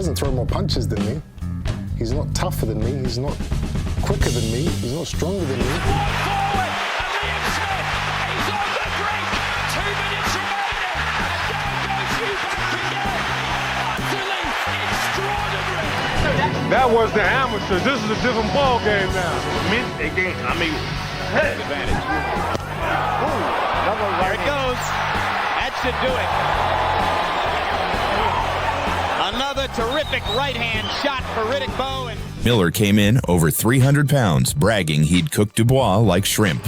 doesn't throw more punches than me. He's not tougher than me. He's not quicker than me. He's not stronger than me. Forward, Liam Smith, he's on the brink. 2 minutes remaining, and down goes Eubank again. Utterly extraordinary. That was the amateurs. This is a different ball game now. Advantage. There it goes. That should do it. Another terrific right-hand shot for Riddick Bowe. And Miller came in over 300 pounds, bragging he'd cooked Dubois like shrimp.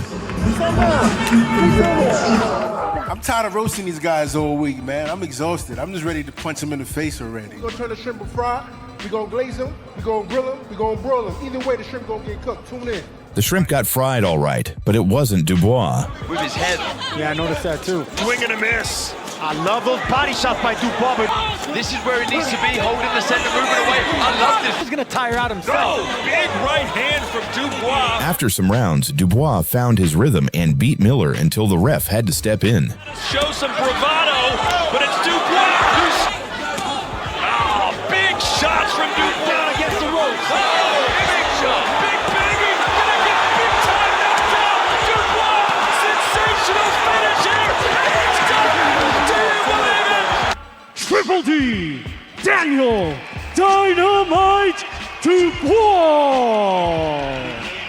I'm tired of roasting these guys all week, man. I'm exhausted. I'm just ready to punch them in the face already. We're gonna turn the shrimp and fry. We're gonna glaze them. We're gonna grill them. We're gonna broil them. Either way, the shrimp gonna get cooked. Tune in. The shrimp got fried all right, but it wasn't Dubois. With his head. Yeah, I noticed that too. Swing and a miss. I love those body shots by Dubois, but This is where it needs to be, holding the center, moving away. I love this. he's going to tire out himself. Big right hand from Dubois. After some rounds, Dubois found his rhythm and beat Miller until the ref had to step in. Show some bravado, but it's Dubois. Oh, big shots from Dubois against the ropes. Oh, big shot. Big baby. Gonna get big time knocked out. Dubois, sensational finish here. It's done. Do you believe it? Triple D, Daniel Dynamite Dubois.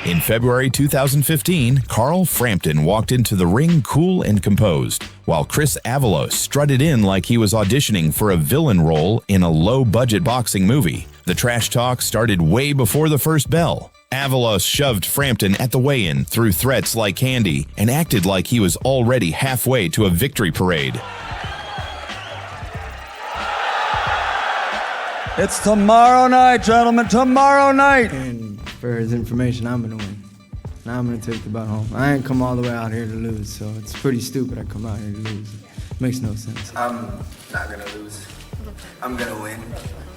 In February 2015, Carl Frampton walked into the ring cool and composed, while Chris Avalos strutted in like he was auditioning for a villain role in a low-budget boxing movie. The trash talk started way before the first bell. Avalos shoved Frampton at the weigh-in, threw threats like candy, and acted like he was already halfway to a victory parade. It's tomorrow night, gentlemen, tomorrow night! And for his information, I'm gonna win. Now I'm gonna take the belt home. I ain't come all the way out here to lose, so it's pretty stupid I come out here to lose. Makes no sense. I'm not gonna lose. I'm gonna win.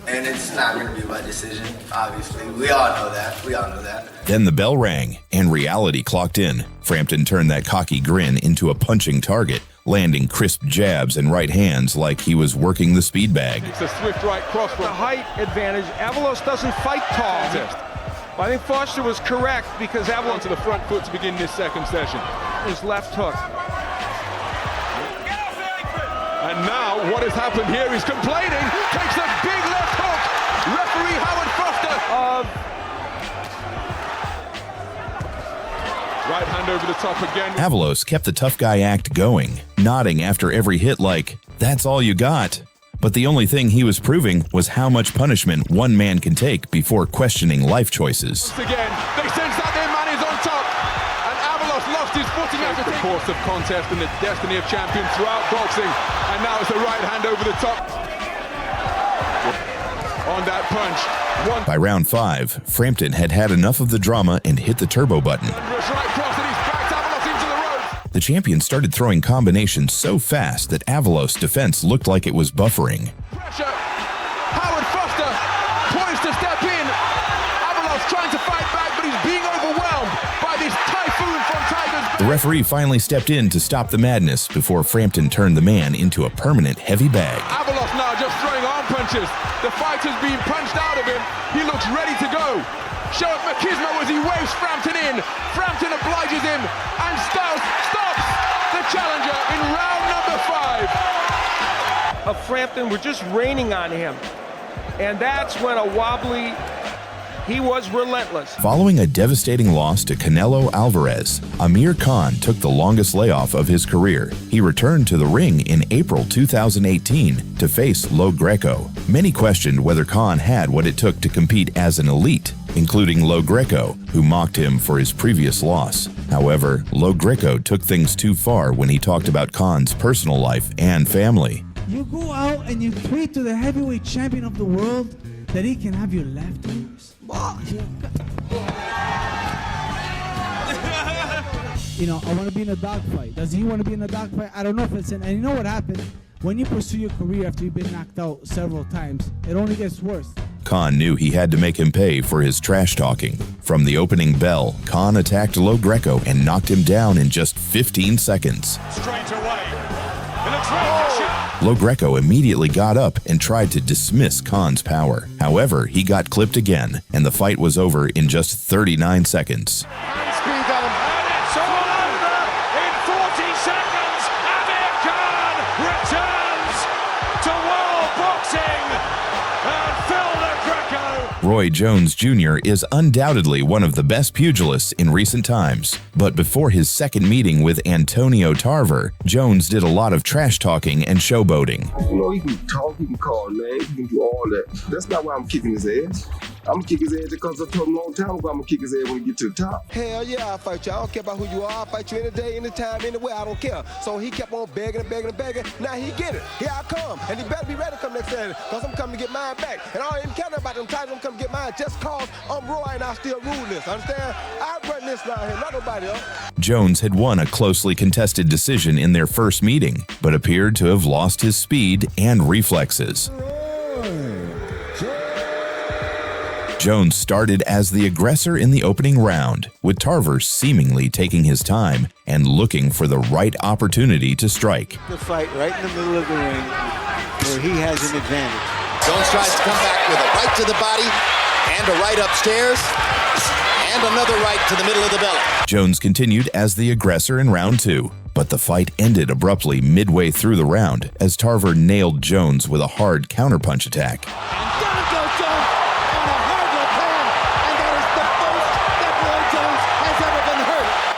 And it's not gonna be by decision, obviously. We all know that. Then the bell rang, and reality clocked in. Frampton turned that cocky grin into a punching target, landing crisp jabs and right hands like he was working the speed bag. It's a swift right cross for height advantage. Avalos doesn't fight tall. I think Foster was correct because Avalos to the front foot to begin this second session. His left hook. And now what has happened here? He's complaining. Takes a big left hook. Referee Howard Foster right hand over the top again. Avalos kept the tough guy act going, nodding after every hit like, "That's all you got." But the only thing he was proving was how much punishment one man can take before questioning life choices. Again, they sense that their man is on top, and Avalos lost his footing after the course of contest and the destiny of champions throughout boxing, and now it's a right hand over the top on that punch. By round 5, Frampton had had enough of the drama and hit the turbo button. The champion started throwing combinations so fast that Avalos' defense looked like it was buffering. Pressure. Howard Foster poised to step in. Avalos trying to fight back, but he's being overwhelmed by this typhoon from Tigers. The referee finally stepped in to stop the madness before Frampton turned the man into a permanent heavy bag. Avalos now just throwing arm punches. The fighter's being punched out of him. He looks ready to go. Show up machismo as he waves Frampton in. Frampton obliges him and stops the challenger in round number 5. Of Frampton were just raining on him. And that's when he was relentless. Following a devastating loss to Canelo Alvarez, Amir Khan took the longest layoff of his career. He returned to the ring in April 2018 to face Lo Greco. Many questioned whether Khan had what it took to compete as an elite, including Lo Greco, who mocked him for his previous loss. However, Lo Greco took things too far when he talked about Khan's personal life and family. You go out and you tweet to the heavyweight champion of the world that he can have your leftovers. You know, I want to be in a dogfight. Does he want to be in a dogfight? I don't know if it's in. And you know what happens? When you pursue your career after you've been knocked out several times, it only gets worse. Khan knew he had to make him pay for his trash talking. From the opening bell, Khan attacked Lo Greco and knocked him down in just 15 seconds. Straight away. It looks ready to shoot. Lo Greco immediately got up and tried to dismiss Khan's power. However, he got clipped again, and the fight was over in just 39 seconds. Speed on him. And it's all over in 40 seconds. Amir Khan returns to world boxing and Phil Lo Greco. Roy Jones Jr. is undoubtedly one of the best pugilists in recent times, but before his second meeting with Antonio Tarver, Jones did a lot of trash-talking and showboating. You know, he can talk, he can call names, he can do all that. That's not why I'm kicking his ass. I'm gonna kick his ass because I told him a long time ago I'm gonna kick his ass when he get to the top. Hell yeah, I'll fight you. I don't care about who you are. I'll fight you any day, anytime, anywhere. I don't care. So he kept on begging and begging and begging. Now he get it. Here I come. And he better be ready to come next Saturday because I'm coming to get mine back. And I don't even care about them titles. I'm coming to get mine just cause I'm Roy and I still rule this. Understand? I run this down here, not nobody else. Jones had won a closely contested decision in their first meeting, but appeared to have lost his speed and reflexes. Jones started as the aggressor in the opening round, with Tarver seemingly taking his time and looking for the right opportunity to strike. The fight right in the middle of the ring where he has an advantage. Jones tries to come back with a right to the body and a right upstairs and another right to the middle of the belly. Jones continued as the aggressor in round 2, but the fight ended abruptly midway through the round as Tarver nailed Jones with a hard counterpunch attack.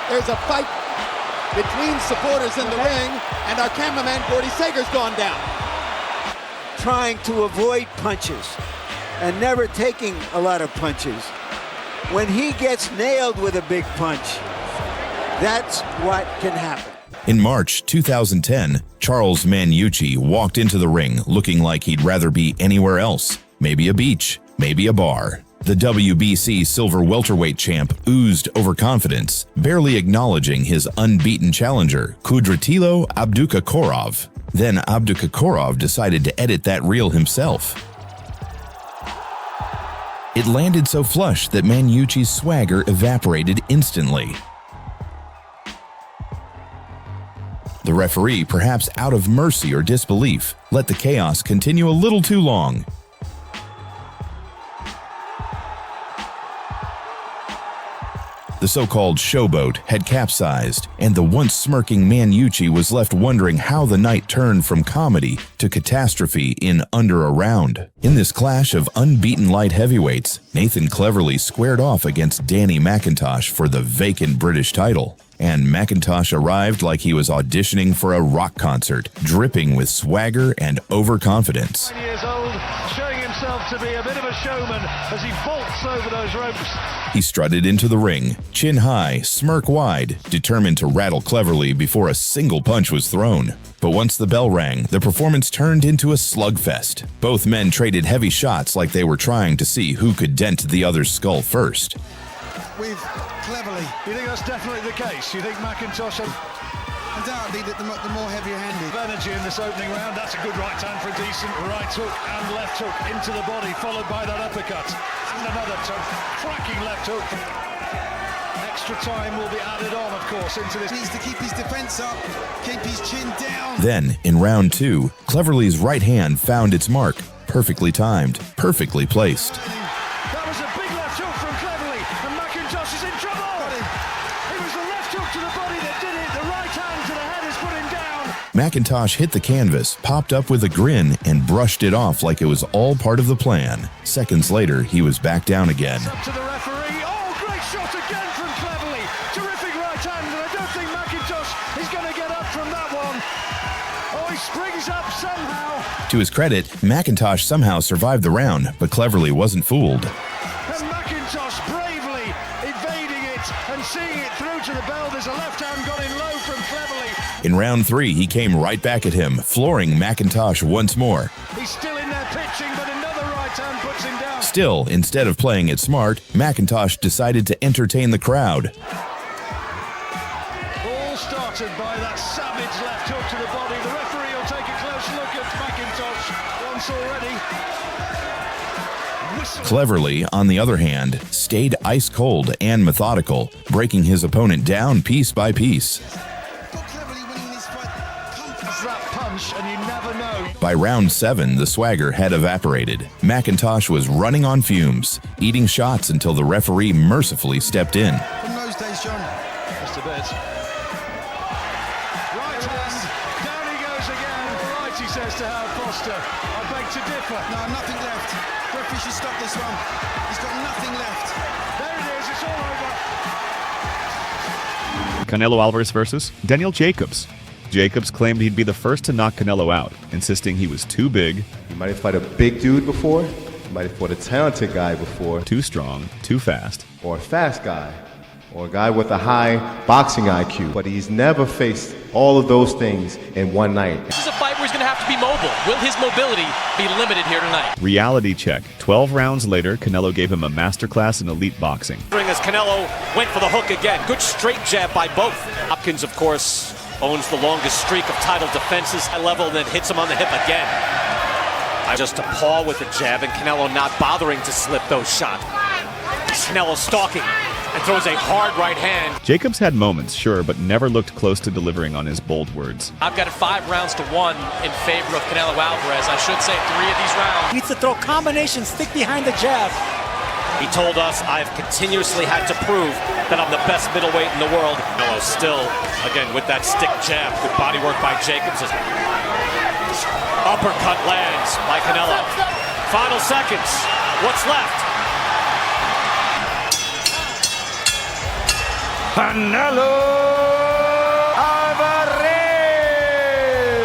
There's a fight between supporters in the ring, and our cameraman, Gordy Sager's gone down. Trying to avoid punches and never taking a lot of punches. When he gets nailed with a big punch, that's what can happen. In March 2010, Charles Maniucci walked into the ring looking like he'd rather be anywhere else. Maybe a beach, maybe a bar. The WBC silver welterweight champ oozed overconfidence, barely acknowledging his unbeaten challenger, Kudratilo Abdukakorov. Then Abdukakorov decided to edit that reel himself. It landed so flush that Maniucci's swagger evaporated instantly. The referee, perhaps out of mercy or disbelief, let the chaos continue a little too long. The so-called showboat had capsized, and the once smirking Maniucci was left wondering how the night turned from comedy to catastrophe in under a round. In this clash of unbeaten light heavyweights, Nathan Cleverly squared off against Danny McIntosh for the vacant British title. And McIntosh arrived like he was auditioning for a rock concert, dripping with swagger and overconfidence. 9 years old, showing himself to be a bit of a showman as he vaults over those ropes. He strutted into the ring, chin high, smirk wide, determined to rattle Cleverly before a single punch was thrown. But once the bell rang, the performance turned into a slugfest. Both men traded heavy shots like they were trying to see who could dent the other's skull first. With Cleverly. You think that's definitely the case? You think McIntosh undoubtedly the more heavier-handed energy in this opening round? That's a good right hand for a decent right hook and left hook into the body, followed by that uppercut and another cracking left hook. Extra time will be added on, of course, into this. He needs to keep his defense up, keep his chin down. Then, in round 2, Cleverly's right hand found its mark, perfectly timed, perfectly placed. That was a big left hook from Cleverly, and McIntosh is in trouble. It was the left hook to the body that did it. The right hand to the head has put him down. McIntosh hit the canvas, popped up with a grin, and brushed it off like it was all part of the plan. Seconds later, he was back down again. Up to the referee. Oh, great shot again from Cleverly. Terrific right hand, and I don't think McIntosh is going to get up from that one. Oh, he springs up somehow. To his credit, McIntosh somehow survived the round, but Cleverly wasn't fooled. And McIntosh bravely evading it and seeing it through to the bell. There's a left hand got in low from Cleverly. In round 3, he came right back at him, flooring McIntosh once more. He's still in there pitching, but another right hand puts him down. Still, instead of playing it smart, McIntosh decided to entertain the crowd. All started by that savage left hook to the body. The referee will take a close look at McIntosh once already. Cleverly, on the other hand, stayed ice cold and methodical, breaking his opponent down piece by piece. That punch, and you never know By round 7, the swagger had evaporated. McIntosh was running on fumes, eating shots until the referee mercifully stepped in. From those days, John. Just a bit. Right hand, down he goes again. Right, he says to Howard Foster. I beg to differ. No, nothing left. Referee should stop this one. He's got nothing left. There it is, it's all over. Canelo Alvarez versus Daniel Jacobs. Jacobs claimed he'd be the first to knock Canelo out, insisting he was too big. He might have fought a big dude before. He might have fought a talented guy before. Too strong, too fast. Or a fast guy. Or a guy with a high boxing IQ. But he's never faced all of those things in one night. This is a fight where he's going to have to be mobile. Will his mobility be limited here tonight? Reality check. 12 rounds later, Canelo gave him a masterclass in elite boxing. As Canelo went for the hook again. Good straight jab by both. Hopkins, of course, owns the longest streak of title defenses at level and then hits him on the hip again. Just to Paul with the jab and Canelo not bothering to slip those shots. Canelo stalking and throws a hard right hand. Jacobs had moments, sure, but never looked close to delivering on his bold words. I've got it 5 rounds to 1 in favor of Canelo Alvarez. I should say 3 of these rounds. Needs to throw combinations, stick behind the jab. He told us, I've continuously had to prove that I'm the best middleweight in the world. Canelo still, again, with that stick jab. Good body work by Jacobs. Uppercut lands by Canelo. Final seconds. What's left?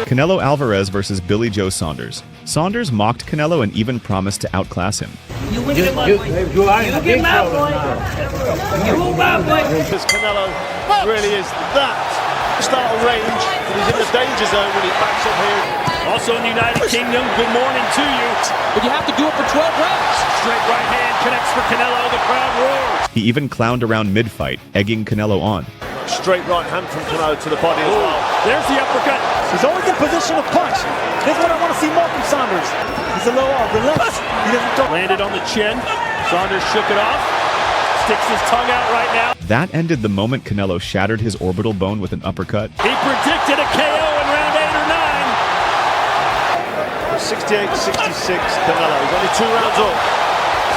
Canelo Alvarez versus Billy Joe Saunders. Saunders mocked Canelo and even promised to outclass him. You get my boy. Because Canelo really is that start of range, and he's in the danger zone when he backs up here. Also in the United Kingdom, good morning to you. But you have to do it for 12 rounds. Straight right hand connects for Canelo, the crowd roars. He even clowned around mid-fight, egging Canelo on. Straight right hand from Canelo to the body as well. There's the uppercut. He's always in position of punch. This is what I want to see more from Saunders. He's a little relaxed. He doesn't throw. Landed on the chin. Saunders shook it off. Sticks his tongue out right now. That ended the moment Canelo shattered his orbital bone with an uppercut. He predicted a KO in round 8 or 9. 68-66 Canelo. He's only 2 rounds old.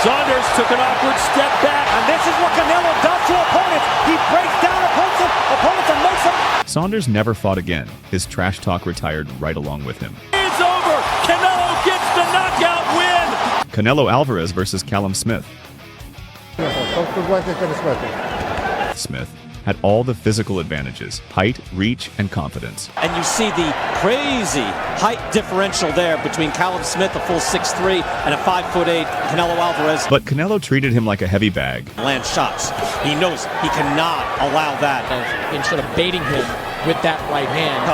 Saunders took an awkward step back. And this is what Canelo does to opponents. He breaks down opponents and makes them. Saunders never fought again. His trash talk retired right along with him. It's over. Canelo gets the knockout win. Canelo Alvarez versus Callum Smith. Smith had all the physical advantages, height, reach, and confidence. And you see the crazy height differential there between Callum Smith, a full 6'3", and a 5'8", Canelo Alvarez. But Canelo treated him like a heavy bag. Land shots. He knows he cannot allow that. Instead of baiting him with that right hand.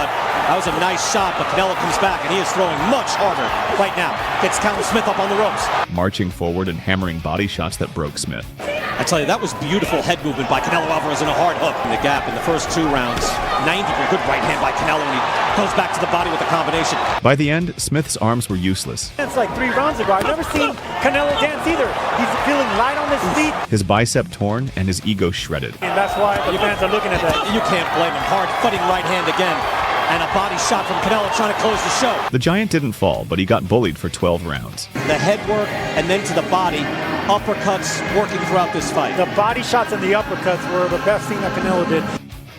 That was a nice shot, but Canelo comes back, and he is throwing much harder right now. Gets Callum Smith up on the ropes. Marching forward and hammering body shots that broke Smith. I tell you, that was beautiful head movement by Canelo Alvarez and a hard hook in the gap in the first 2 rounds. 90 for a good right hand by Canelo, and he goes back to the body with the combination. By the end, Smith's arms were useless. It's like 3 rounds ago. I've never seen Canelo dance either. He's feeling light on his feet. His bicep torn and his ego shredded. And that's why the fans are looking at that. You can't blame him. Hard footing right hand again. And a body shot from Canelo trying to close the show. The Giant didn't fall, but he got bullied for 12 rounds. The head work and then to the body. Uppercuts working throughout this fight. The body shots and the uppercuts were the best thing that Canelo did.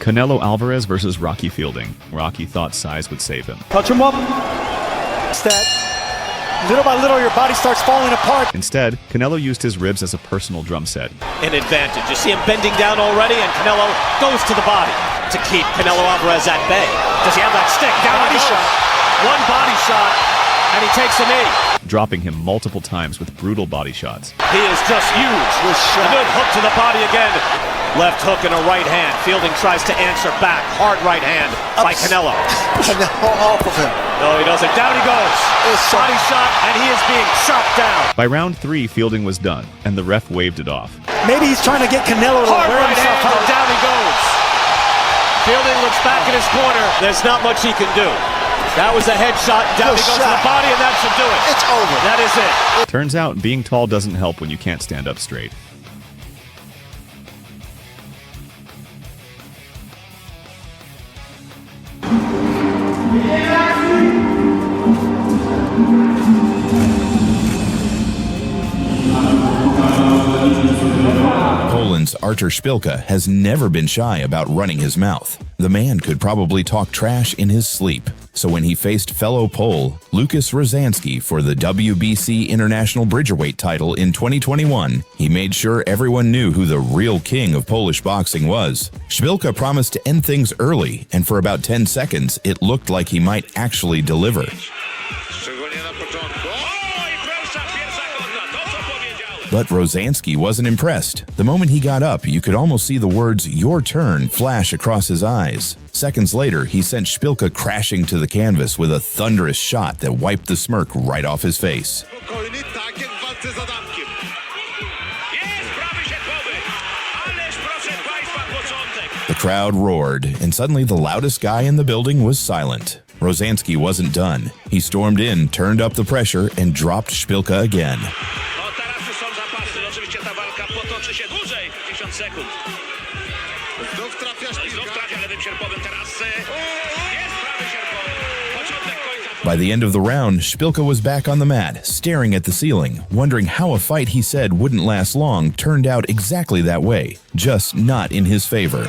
Canelo Alvarez versus Rocky Fielding. Rocky thought size would save him. Touch him up. Instead, little by little, your body starts falling apart. Instead, Canelo used his ribs as a personal drum set. An advantage. You see him bending down already, and Canelo goes to the body to keep Canelo Alvarez at bay. Does he have that stick? Down body shot. One body shot, and he takes a knee. Dropping him multiple times with brutal body shots. He is just huge. A good hook to the body again. Left hook and a right hand. Fielding tries to answer back. Hard right hand by Canelo. Off of him. No, he doesn't. Down he goes. Body shot, and he is being chopped down. By round 3, Fielding was done, and the ref waved it off. Maybe he's trying to get Canelo to hard wear right himself hand, out. down he goes. Fielding looks back in his corner. There's not much he can do. That was a headshot. Down he goes to the body, and that should do it. It's over. That is it. Turns out being tall doesn't help when you can't stand up straight. Once, Artur Szpilka has never been shy about running his mouth. The man could probably talk trash in his sleep. So when he faced fellow Pole Lukas Rozansky for the WBC International Bridgerweight title in 2021, he made sure everyone knew who the real king of Polish boxing was. Szpilka promised to end things early, and for about 10 seconds, it looked like he might actually deliver. But Rozansky wasn't impressed. The moment he got up, you could almost see the words "your turn" flash across his eyes. Seconds later, he sent Szpilka crashing to the canvas with a thunderous shot that wiped the smirk right off his face. The crowd roared, and suddenly the loudest guy in the building was silent. Rozansky wasn't done. He stormed in, turned up the pressure, and dropped Szpilka again. By the end of the round, Szpilka was back on the mat, staring at the ceiling, wondering how a fight he said wouldn't last long turned out exactly that way, just not in his favor.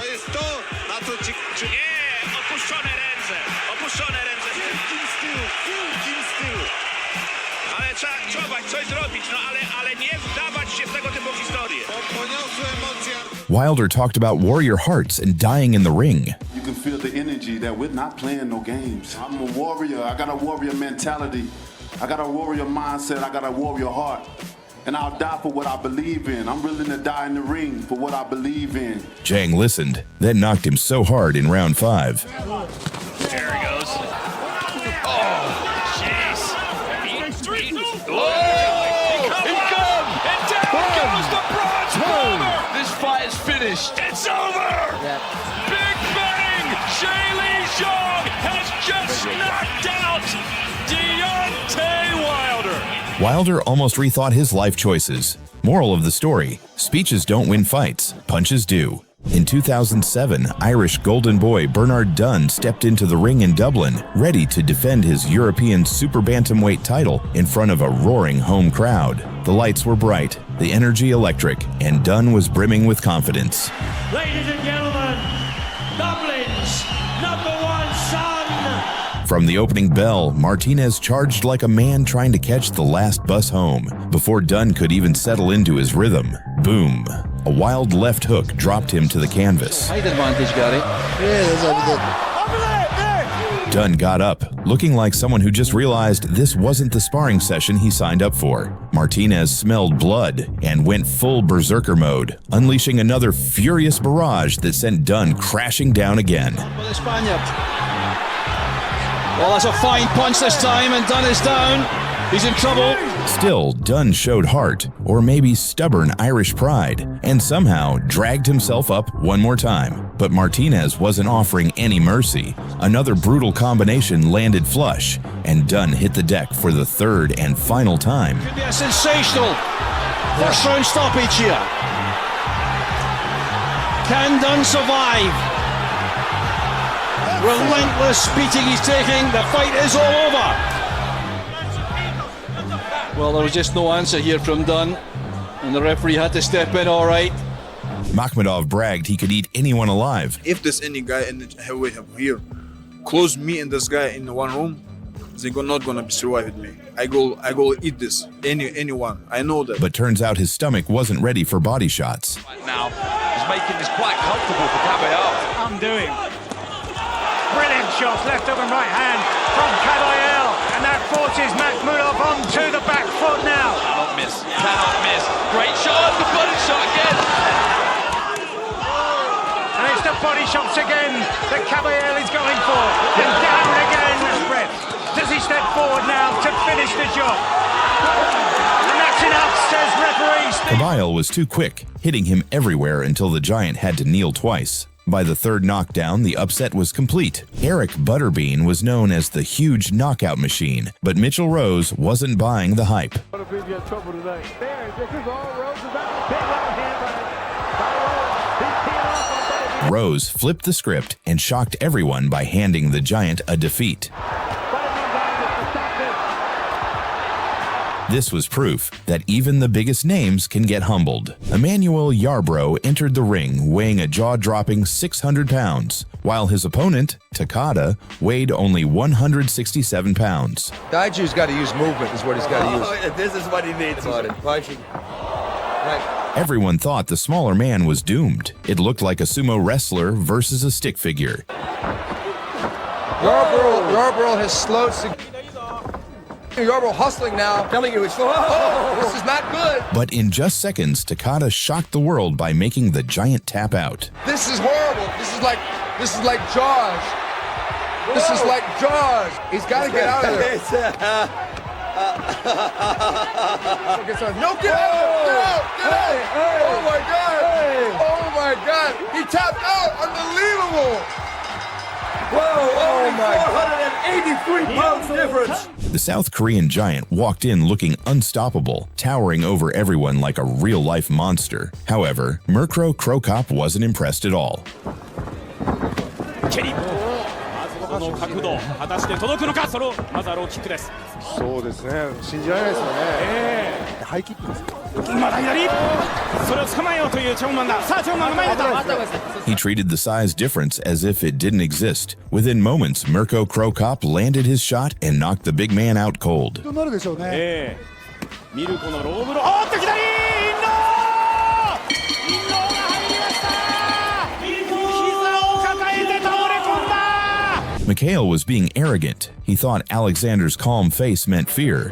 Wilder talked about warrior hearts and dying in the ring. You can feel the energy that we're not playing no games. I'm a warrior. I got a warrior mentality. I got a warrior mindset. I got a warrior heart. And I'll die for what I believe in. I'm willing to die in the ring for what I believe in. Zhang listened, then knocked him so hard in round 5. There he goes. Oh, jeez. And down goes the bronze bomber. This fight is finished. It's over. Big bang. Shaylee Zhang has just knocked out Deontay Wilder. Wilder almost rethought his life choices. Moral of the story: speeches don't win fights, punches do. In 2007, Irish golden boy Bernard Dunn stepped into the ring in Dublin, ready to defend his European super bantamweight title in front of a roaring home crowd. The lights were bright, the energy electric, and Dunn was brimming with confidence. Ladies and gentlemen, Dublin's #1 son. From the opening bell, Martinez charged like a man trying to catch the last bus home. Before Dunn could even settle into his rhythm, boom! A wild left hook dropped him to the canvas. Height advantage, Gary. Dunn got up, looking like someone who just realized this wasn't the sparring session he signed up for. Martinez smelled blood and went full berserker mode, unleashing another furious barrage that sent Dunn crashing down again. Well, the Spaniard. Well, that's a fine punch this time, and Dunn is down. He's in trouble. Still, Dunn showed heart, or maybe stubborn Irish pride, and somehow dragged himself up one more time. But Martinez wasn't offering any mercy. Another brutal combination landed flush, and Dunn hit the deck for the third and final time. Could be a sensational first round stoppage here. Can Dunn survive? Relentless beating he's taking. The fight is all over. Well, there was just no answer here from Dunn, and the referee had to step in, all right. Makhmudov bragged he could eat anyone alive. If there's any guy in the heavyweight here, close me and this guy in the one room, they're not gonna survive with me. I go eat this. Anyone. I know that. But turns out his stomach wasn't ready for body shots. Right now, he's making this quite comfortable for Caballero. Undoing. Brilliant shots, left hook and right hand from Caballero, and that forces Makhmudov onto the back foot now. Cannot miss. Great shot, the body shot again. And it's the body shots again that Caballero is going for. And down again with breath. Does he step forward now to finish the job? And that's enough, says referee Steve. Caballero was too quick, hitting him everywhere until the Giant had to kneel twice. By the third knockdown, the upset was complete. Eric Butterbean was known as the huge knockout machine, but Mitchell Rose wasn't buying the hype. Rose flipped the script and shocked everyone by handing the Giant a defeat. This was proof that even the biggest names can get humbled. Emmanuel Yarbrough entered the ring weighing a jaw-dropping 600 pounds, while his opponent, Takada, weighed only 167 pounds. Daiju's got to use movement is what he's got to use. Oh, this is what he needs. Punching. Right. Everyone thought the smaller man was doomed. It looked like a sumo wrestler versus a stick figure. Yarbrough has slowed. Yarbrough hustling now. I'm telling you, it's this is not good. But in just seconds, Takada shocked the world by making the giant tap out. This is horrible. This is like Jaws. This is like Jaws. He's got to get out of there. No, get out! Get out! Get out! Oh my God! Oh my God! He tapped out! Unbelievable! Whoa! Oh my 483 pounds difference. The South Korean giant walked in looking unstoppable, towering over everyone like a real-life monster. However, Mirko Krokop wasn't impressed at all. He treated the size difference as if it didn't exist. Within moments, Mirko Krokop landed his shot and knocked the big man out cold. Mikhail was being arrogant. He thought Alexander's calm face meant fear.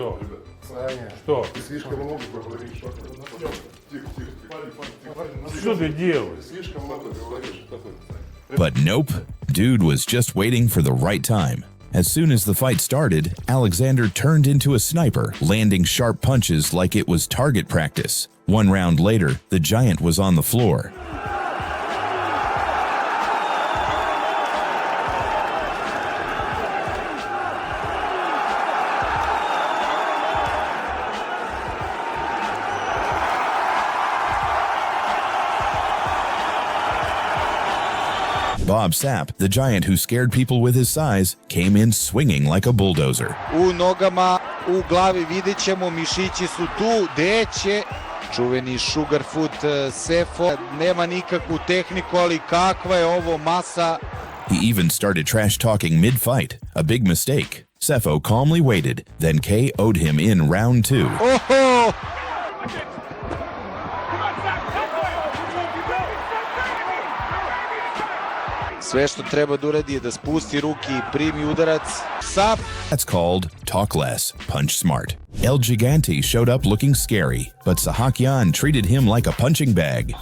But nope, dude was just waiting for the right time. As soon as the fight started, Alexander turned into a sniper, landing sharp punches like it was target practice. 1 round later, the giant was on the floor. Bob Sapp, the giant who scared people with his size, came in swinging like a bulldozer. U nogama, u glavi vidjet ćemo, mišići su tu, deće. Čuveni Sugarfoot Sefo, nema nikakvu tehniku, ali kakva je ovo masa. He even started trash-talking mid-fight, a big mistake. Sefo calmly waited, then KO'd him in round 2. Oho! Sve što treba da uradi je da spusti ruke I primi udarac. Sap. That's called talk less, punch smart. El Gigante showed up looking scary, but Sahakyan treated him like a punching bag.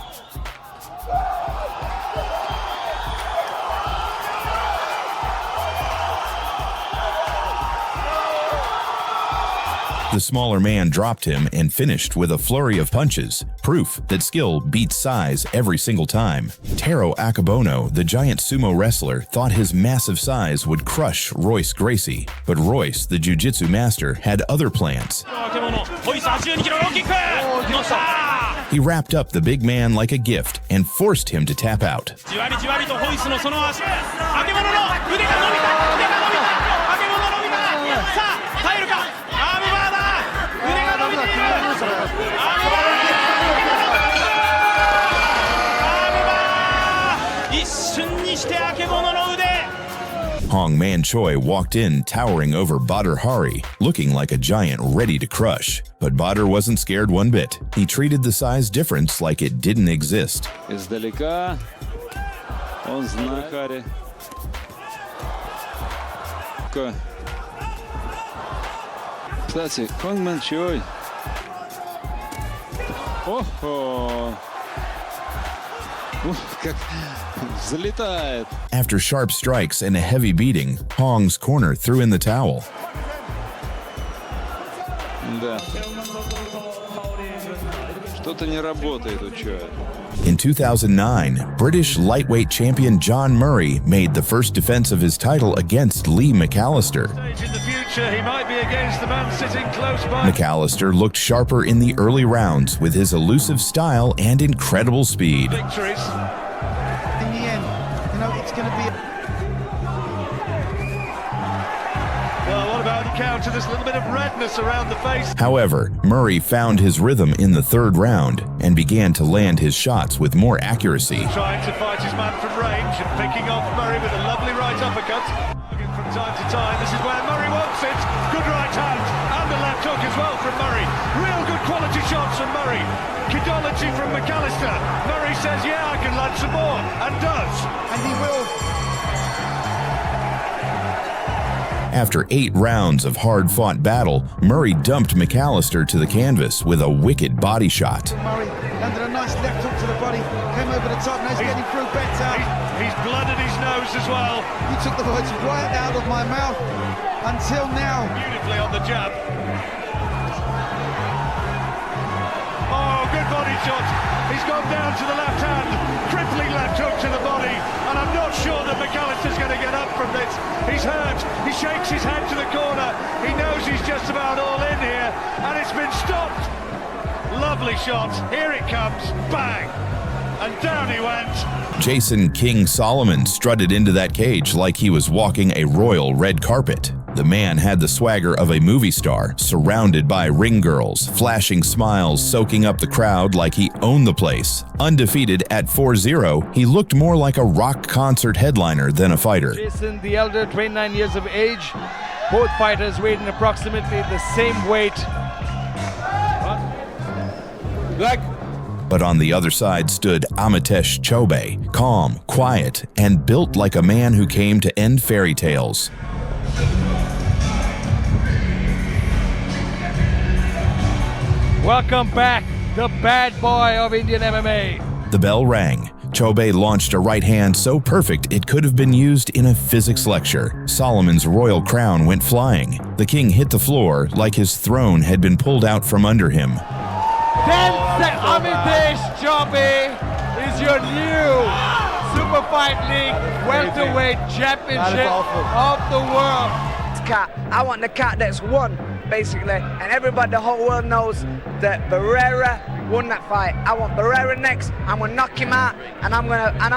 The smaller man dropped him and finished with a flurry of punches, proof that skill beats size every single time. Taro Akabono, the giant sumo wrestler, thought his massive size would crush Royce Gracie, but Royce, the jiu-jitsu master, had other plans. He wrapped up the big man like a gift and forced him to tap out. Hong Man Choi walked in towering over Badr Hari, looking like a giant ready to crush. But Badr wasn't scared one bit. He treated the size difference like it didn't exist. Издалека он знает Хари. Кстати, Hong Man Choi. Охо! Как залетает. After sharp strikes and a heavy beating, Hong's corner threw in the towel. Да. Что-то не работает у Чоя. In 2009, British lightweight champion John Murray made the first defense of his title against Lee McAllister. In the future, he might be against the man sitting close by. McAllister looked sharper in the early rounds with his elusive style and incredible speed. Victories. In the end, you know, it's going to be... Well, what about the count, and there's a little bit of redness around the face. However, Murray found his rhythm in the third round and began to land his shots with more accuracy. Trying to fight his man from range and picking off Murray with a lovely right uppercut. From time to time, this is where Murray wants it. Good right hand and a left hook as well from Murray. Real good quality shots from Murray. Kidology from McAllister. Murray says, yeah, I can land some more, and does. And he will. After 8 rounds of hard-fought battle, Murray dumped McAllister to the canvas with a wicked body shot. Murray landed a nice left hook to the body, came over the top, now he's getting through better. He's blooded his nose as well. You took the words right out of my mouth until now. Beautifully on the jab. Oh, good body shot. He's gone down to the left hand. Crippling left hook to the body. And I'm not sure that McAllister's going to get up from this. He's hurt. He shakes his head to the corner. He knows he's just about all in here. And it's been stopped. Lovely shot. Here it comes. Bang. And down he went. Jason King Solomon strutted into that cage like he was walking a royal red carpet. The man had the swagger of a movie star, surrounded by ring girls, flashing smiles soaking up the crowd like he owned the place. Undefeated at 4-0, he looked more like a rock concert headliner than a fighter. Jason the elder, 29 years of age. Both fighters weighing approximately the same weight. But on the other side stood Amitesh Chobe, calm, quiet, and built like a man who came to end fairy tales. Welcome back, the bad boy of Indian MMA. The bell rang. Chobe launched a right hand so perfect it could have been used in a physics lecture. Solomon's royal crown went flying. The king hit the floor like his throne had been pulled out from under him. Amitesh Chobe is your new Super Fight League welterweight championship of the world. I want the cat that's won, basically, and everybody, the whole world knows that Barrera won that fight. I want Barrera next. I'm gonna knock him out, and I'm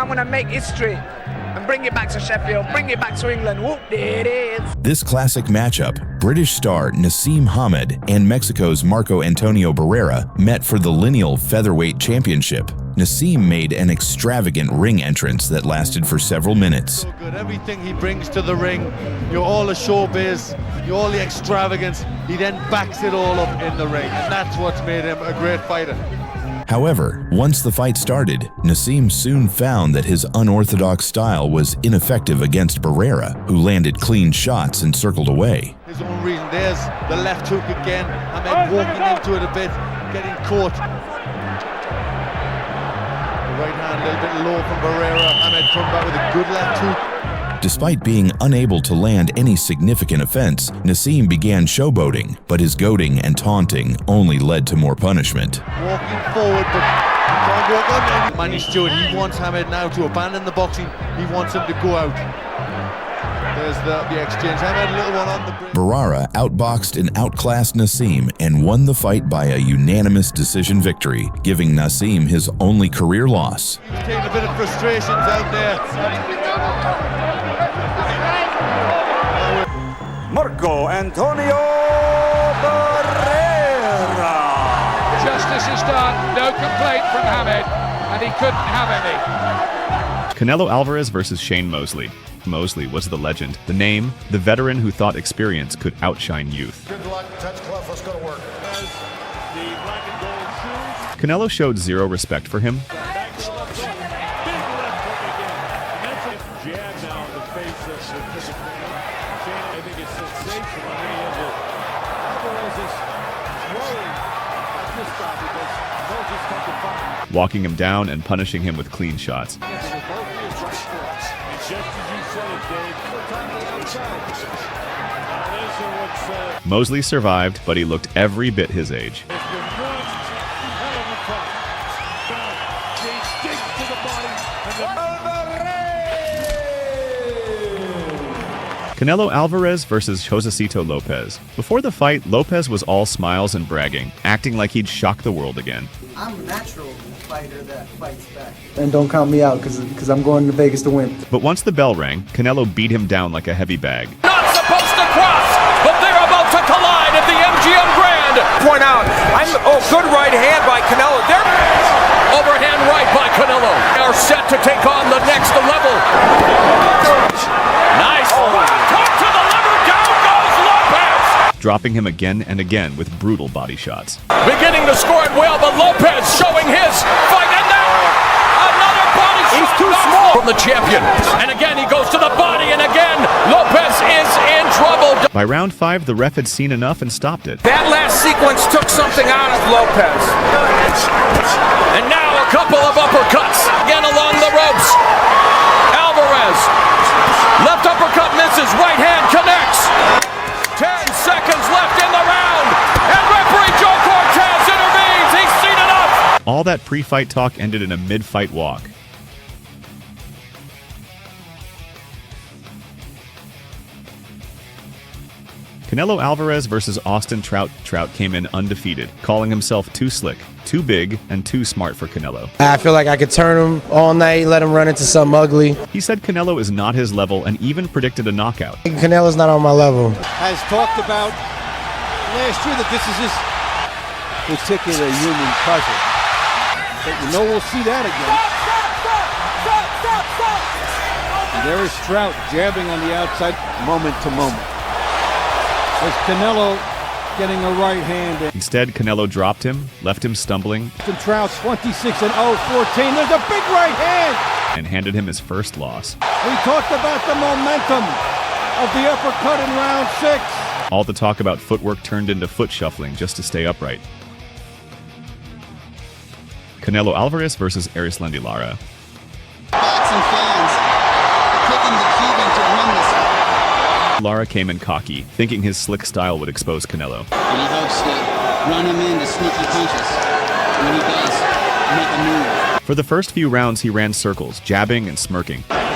gonna make history and bring it back to Sheffield, bring it back to England. Whoop, there it is. This classic matchup, British star Nassim Hamed and Mexico's Marco Antonio Barrera met for the lineal featherweight championship. Nassim made an extravagant ring entrance that lasted for several minutes. So good, everything he brings to the ring, all the showbiz, all the extravagance, he then backs it all up in the ring, and that's what's made him a great fighter. However, once the fight started, Nassim soon found that his unorthodox style was ineffective against Barrera, who landed clean shots and circled away. His own reason, there's the left hook again, and then walking into it a bit, getting caught. The right hand a little bit low from Barrera, and then come back with a good left hook. Despite being unable to land any significant offense, Nassim began showboating, but his goading and taunting only led to more punishment. Walking forward, but can't walk on. Manny Stewart, he wants Hamed now to abandon the boxing. He wants him to go out. There's the exchange. Hamed, a little one on the bridge. Barrera outboxed and outclassed Nassim and won the fight by a unanimous decision victory, giving Nassim his only career loss. He's taking a bit of frustrations out there. Marco Antonio Barrera. Justice is done, no complaint from Hamed, and he couldn't have any. Canelo Alvarez versus Shane Mosley. Mosley was the legend, the name, the veteran who thought experience could outshine youth. Good luck, touch glove, let's go to work. Canelo showed zero respect for him. Walking him down and punishing him with clean shots. Mosley survived, but he looked every bit his age. Canelo Alvarez versus Josecito Lopez. Before the fight, Lopez was all smiles and bragging, acting like he'd shock the world again. I'm a natural fighter that fights back. And don't count me out, because I'm going to Vegas to win. But once the bell rang, Canelo beat him down like a heavy bag. Not supposed to cross, but they're about point out, good right hand by Canelo. There, overhand right by Canelo. They are set to take on the next level. Nice. Hook to the liver. Down goes Lopez. Dropping him again and again with brutal body shots. Beginning to score it well, but Lopez showing his fight. And now another body shot. He's too small from the champion. And again, he goes to the body. And again, Lopez is in trouble. By round 5, the ref had seen enough and stopped it. That last sequence took something out of Lopez. And now a couple of uppercuts. Again along the ropes. Alvarez. Left uppercut misses. Right hand connects. 10 seconds left in the round. And referee Joe Cortez intervenes. He's seen enough. All that pre-fight talk ended in a mid-fight walk. Canelo Alvarez versus Austin Trout. Trout came in undefeated, calling himself too slick, too big, and too smart for Canelo. I feel like I could turn him all night, let him run into something ugly. He said Canelo is not his level and even predicted a knockout. Canelo's not on my level. Has talked about last year that this is his particular human puzzle. But you know we'll see that again. And there is Trout jabbing on the outside moment to moment. As Canelo getting a right hand in. Instead, Canelo dropped him, left him stumbling, And Trout's 26-0, 14. There's a big right hand. and handed him his first loss. We talked about the momentum of the uppercut in round 6. All the talk about footwork turned into foot shuffling just to stay upright. Canelo Alvarez versus Erislandy Lara. Boxing fans picking the Cuban to win this fight. Lara came in cocky, thinking his slick style would expose Canelo. And he hopes to run him into sneaky punches when he does make a move. For the first few rounds, he ran circles, jabbing and smirking. Lara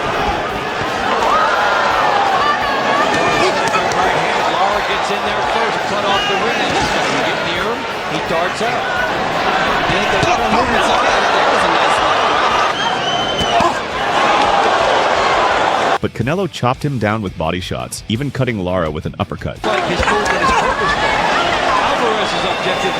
gets in there first, cut off the ring. As we get near him, he darts out. But Canelo chopped him down with body shots, even cutting Lara with an uppercut. Like his movement is purposeful. Alvarez's objective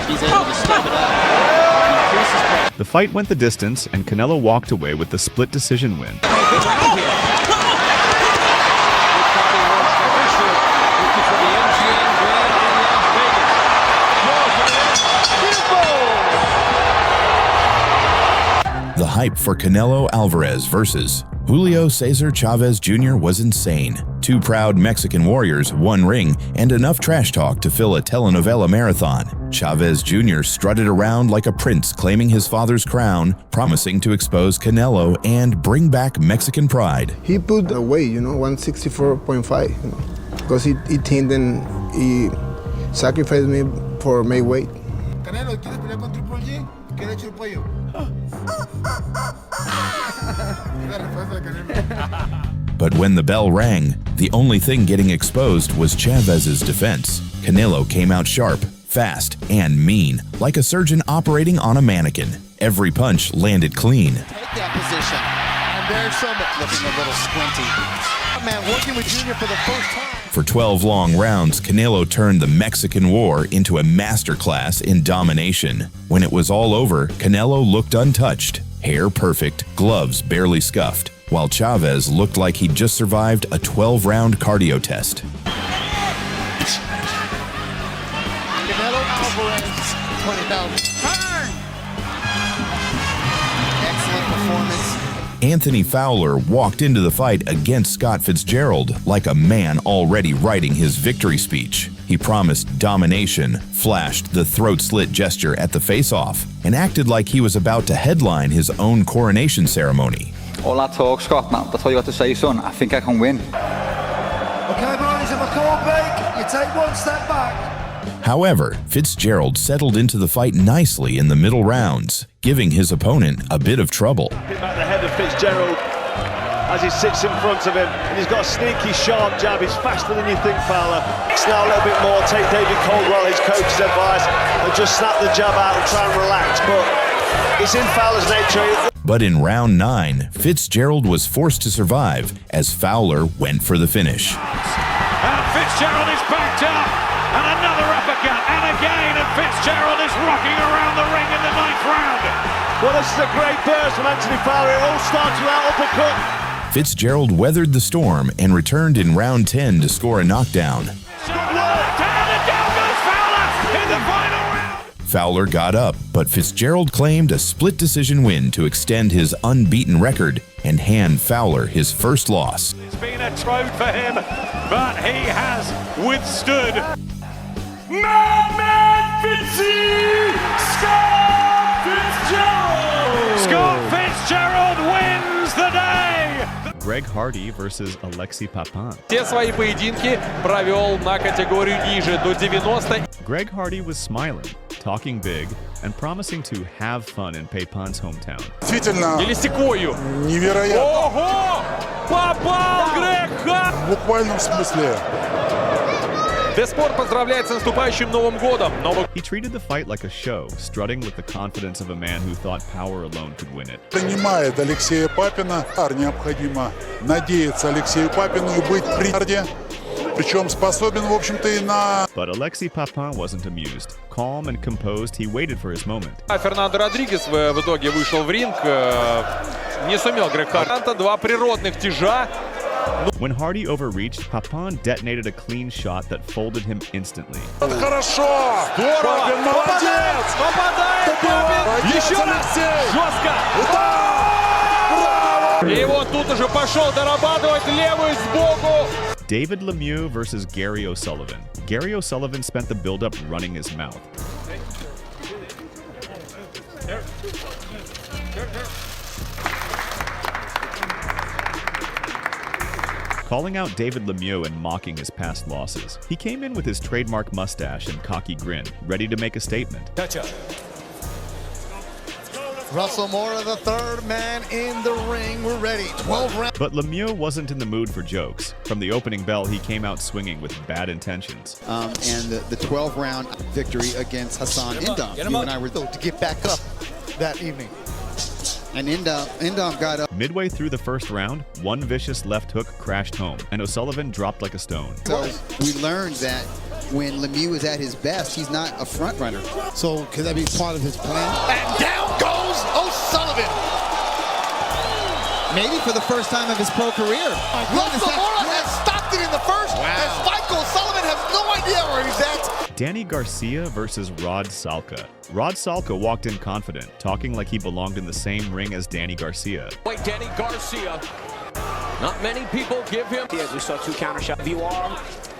He's able to step it up. The fight went the distance, and Canelo walked away with the split decision win. The hype for Canelo Alvarez versus Julio Cesar Chavez Jr. was insane. Two proud Mexican warriors, one ring, and enough trash talk to fill a telenovela marathon. Chavez Jr. strutted around like a prince claiming his father's crown, promising to expose Canelo and bring back Mexican pride. He put the weight, 164.5, because he think then he sacrificed me for my weight. Canelo, ¿quieres pelear con Triple G? ¿Qué le echo el pollo? But when the bell rang, the only thing getting exposed was Chavez's defense. Canelo came out sharp, fast, and mean, like a surgeon operating on a mannequin. Every punch landed clean. Take that position. And there's some looking a little squinty. Man, working with Junior for the first time. For 12 long rounds, Canelo turned the Mexican War into a masterclass in domination. When it was all over, Canelo looked untouched, hair perfect, gloves barely scuffed, while Chavez looked like he'd just survived a 12-round cardio test. Canelo Alvarez, 20,000. Excellent performance. Anthony Fowler walked into the fight against Scott Fitzgerald like a man already writing his victory speech. He promised domination, flashed the throat-slit gesture at the face-off, and acted like he was about to headline his own coronation ceremony. All that talk, Scott, that's all you got to say, son. I think I can win. Okay, boys, if I call break, you take one step back. However, Fitzgerald settled into the fight nicely in the middle rounds, giving his opponent a bit of trouble. Hit back the head of Fitzgerald as he sits in front of him, and he's got a sneaky sharp jab. He's faster than you think, Fowler. It's now a little bit more. Take David Caldwell, his coach's advice, and just snap the jab out and try and relax. But it's in Fowler's nature. But in round 9, Fitzgerald was forced to survive as Fowler went for the finish. And Fitzgerald is backed up, and another uppercut, and again, and Fitzgerald is rocking around the ring in the 9th round. Well, this is a great burst from Anthony Fowler. It all starts with that uppercut. Fitzgerald weathered the storm and returned in round 10 to score a knockdown. Fowler got up, but Fitzgerald claimed a split decision win to extend his unbeaten record and hand Fowler his first loss. It's been a trope for him, but he has withstood. Madman Fitzy! Scott Fitzgerald! Scott Fitzgerald wins the day! Greg Hardy versus Alexei Papin. Все свои поединки провел на категорию ниже, до 90. Greg Hardy was smiling, talking big, and promising to have fun in Papin's hometown. Действительно невероятно. Ого! Попал Грег Харди! В буквальном смысле. Деспорт поздравляет с наступающим Новым годом. He treated the fight like a show, strutting with the confidence of a man who thought power alone could win it. Принимает Алексея Папина. Необходимо надеяться Алексею Папину и быть при Харди. Причем способен, в общем-то, и на... But Alexei Papin wasn't amused. Calm and composed, he waited for his moment. Фернандо Родригес в итоге вышел в ринг. Не сумел Грег Харди. Два природных тяжа. When Hardy overreached, Papin detonated a clean shot that folded him instantly. Хорошо! Папин молодец! Попадает Папин! Еще раз! Жестко! И вот тут уже пошел дорабатывать левую сбоку. David Lemieux versus Gary O'Sullivan. Gary O'Sullivan spent the build-up running his mouth. Calling out David Lemieux and mocking his past losses. He came in with his trademark mustache and cocky grin, ready to make a statement. Gotcha. Russell Mora, the third man in the ring. We're ready. 12 rounds. But Lemieux wasn't in the mood for jokes. From the opening bell, he came out swinging with bad intentions. And the 12-round victory against Hassan Indam. You and I were to get back up that evening. And Indam got up. Midway through the first round, one vicious left hook crashed home, and O'Sullivan dropped like a stone. So we learned that when Lemieux is at his best, he's not a front runner. So could that be part of his plan? And down goes O'Sullivan. Maybe for the first time of his pro career. Russell Mora has stopped it in the first. Wow. As Michael O'Sullivan has no idea where he's at. Danny Garcia versus Rod Salka. Rod Salka walked in confident, talking like he belonged in the same ring as Danny Garcia. Wait, Danny Garcia. Not many people give him. We saw two counter shots. You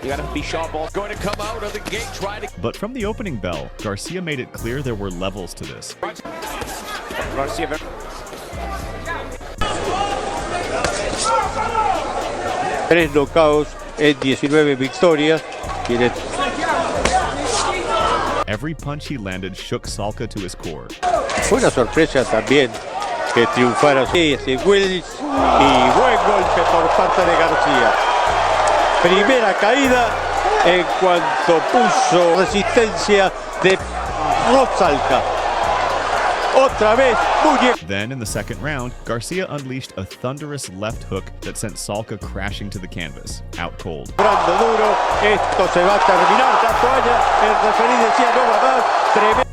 gotta be sharp. Ball going to come out of the gate, try to. But from the opening bell, Garcia made it clear there were levels to this. Garcia. 3 knockouts en 19 victorias. Every punch he landed shook Salka to his core. Fue una sorpresa también que triunfara ese Willis y buen golpe por parte de García. Primera caída en cuanto puso resistencia de Salka. Otra vez, Then, in the second round, Garcia unleashed a thunderous left hook that sent Salka crashing to the canvas, out cold. Duro, esto se va a terminar, la toalla, el referee decía no va a dar, tremendo.